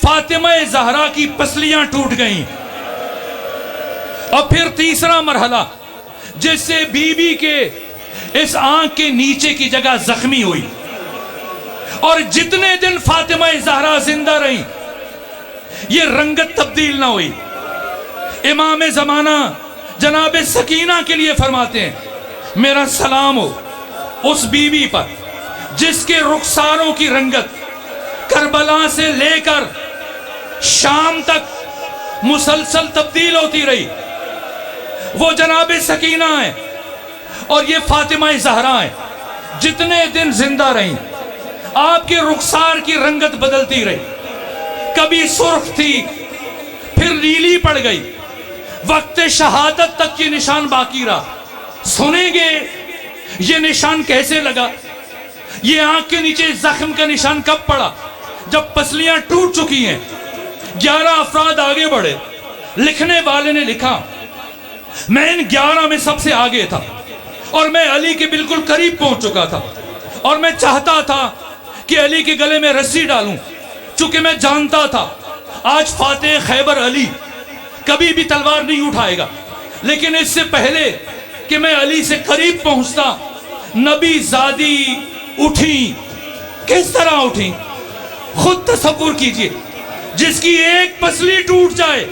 فاطمہ زہرا کی پسلیاں ٹوٹ گئیں. اور پھر تیسرا مرحلہ جس سے بی بی کے اس آنکھ کے نیچے کی جگہ زخمی ہوئی، اور جتنے دن فاطمہ زہرا زندہ رہی یہ رنگت تبدیل نہ ہوئی. امام زمانہ جناب سکینہ کے لیے فرماتے ہیں میرا سلام ہو اس بی بی پر جس کے رخساروں کی رنگت کربلا سے لے کر شام تک مسلسل تبدیل ہوتی رہی. وہ جناب سکینہ ہیں اور یہ فاطمہ زہرا ہیں. جتنے دن زندہ رہیں آپ کے رخسار کی رنگت بدلتی رہی، کبھی سرخ تھی پھر نیلی پڑ گئی. وقت شہادت تک یہ نشان باقی رہا. سنیں گے یہ نشان کیسے لگا؟ یہ آنکھ کے نیچے زخم کا نشان کب پڑا؟ جب پسلیاں ٹوٹ چکی ہیں. 11 افراد آگے بڑھے. لکھنے والے نے لکھا میں ان 11 میں سب سے آگے تھا اور میں علی کے بالکل قریب پہنچ چکا تھا اور میں چاہتا تھا کہ علی کے گلے میں رسی ڈالوں، چونکہ میں جانتا تھا آج فاتح خیبر علی کبھی بھی تلوار نہیں اٹھائے گا. لیکن اس سے پہلے کہ میں علی سے قریب پہنچتا نبی زادی اٹھی. کس طرح اٹھی؟ خود تصور کیجئے. جس کی ایک پسلی ٹوٹ جائے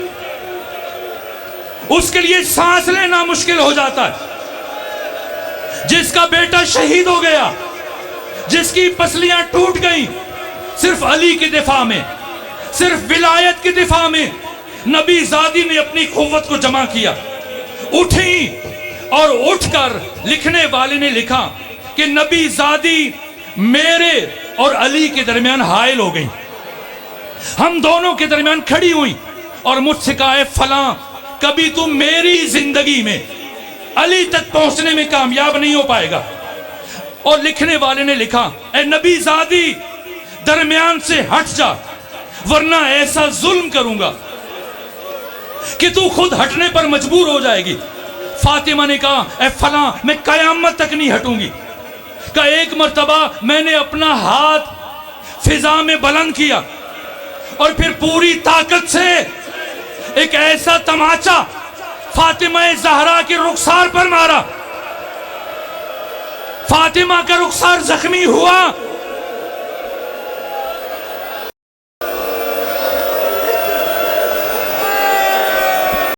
اس کے لیے سانس لینا مشکل ہو جاتا ہے. جس کا بیٹا شہید ہو گیا، جس کی پسلیاں ٹوٹ گئیں، صرف علی کے دفاع میں، صرف ولایت کے دفاع میں نبی زادی نے اپنی قوت کو جمع کیا. اٹھی اور اٹھ کر لکھنے والے نے لکھا کہ نبی زادی میرے اور علی کے درمیان حائل ہو گئی. ہم دونوں کے درمیان کھڑی ہوئی اور مجھ سے کہا اے فلاں کبھی تم میری زندگی میں علی تک پہنچنے میں کامیاب نہیں ہو پائے گا. اور لکھنے والے نے لکھا اے نبی زادی درمیان سے ہٹ جا ورنہ ایسا ظلم کروں گا کہ تو خود ہٹنے پر مجبور ہو جائے گی. فاطمہ نے کہا اے فلاں میں قیامت تک نہیں ہٹوں گی. کہ ایک مرتبہ میں نے اپنا ہاتھ فضا میں بلند کیا اور پھر پوری طاقت سے ایک ایسا تماچا فاطمہ زہرا کے رخسار پر مارا. فاطمہ کا رخسار زخمی ہوا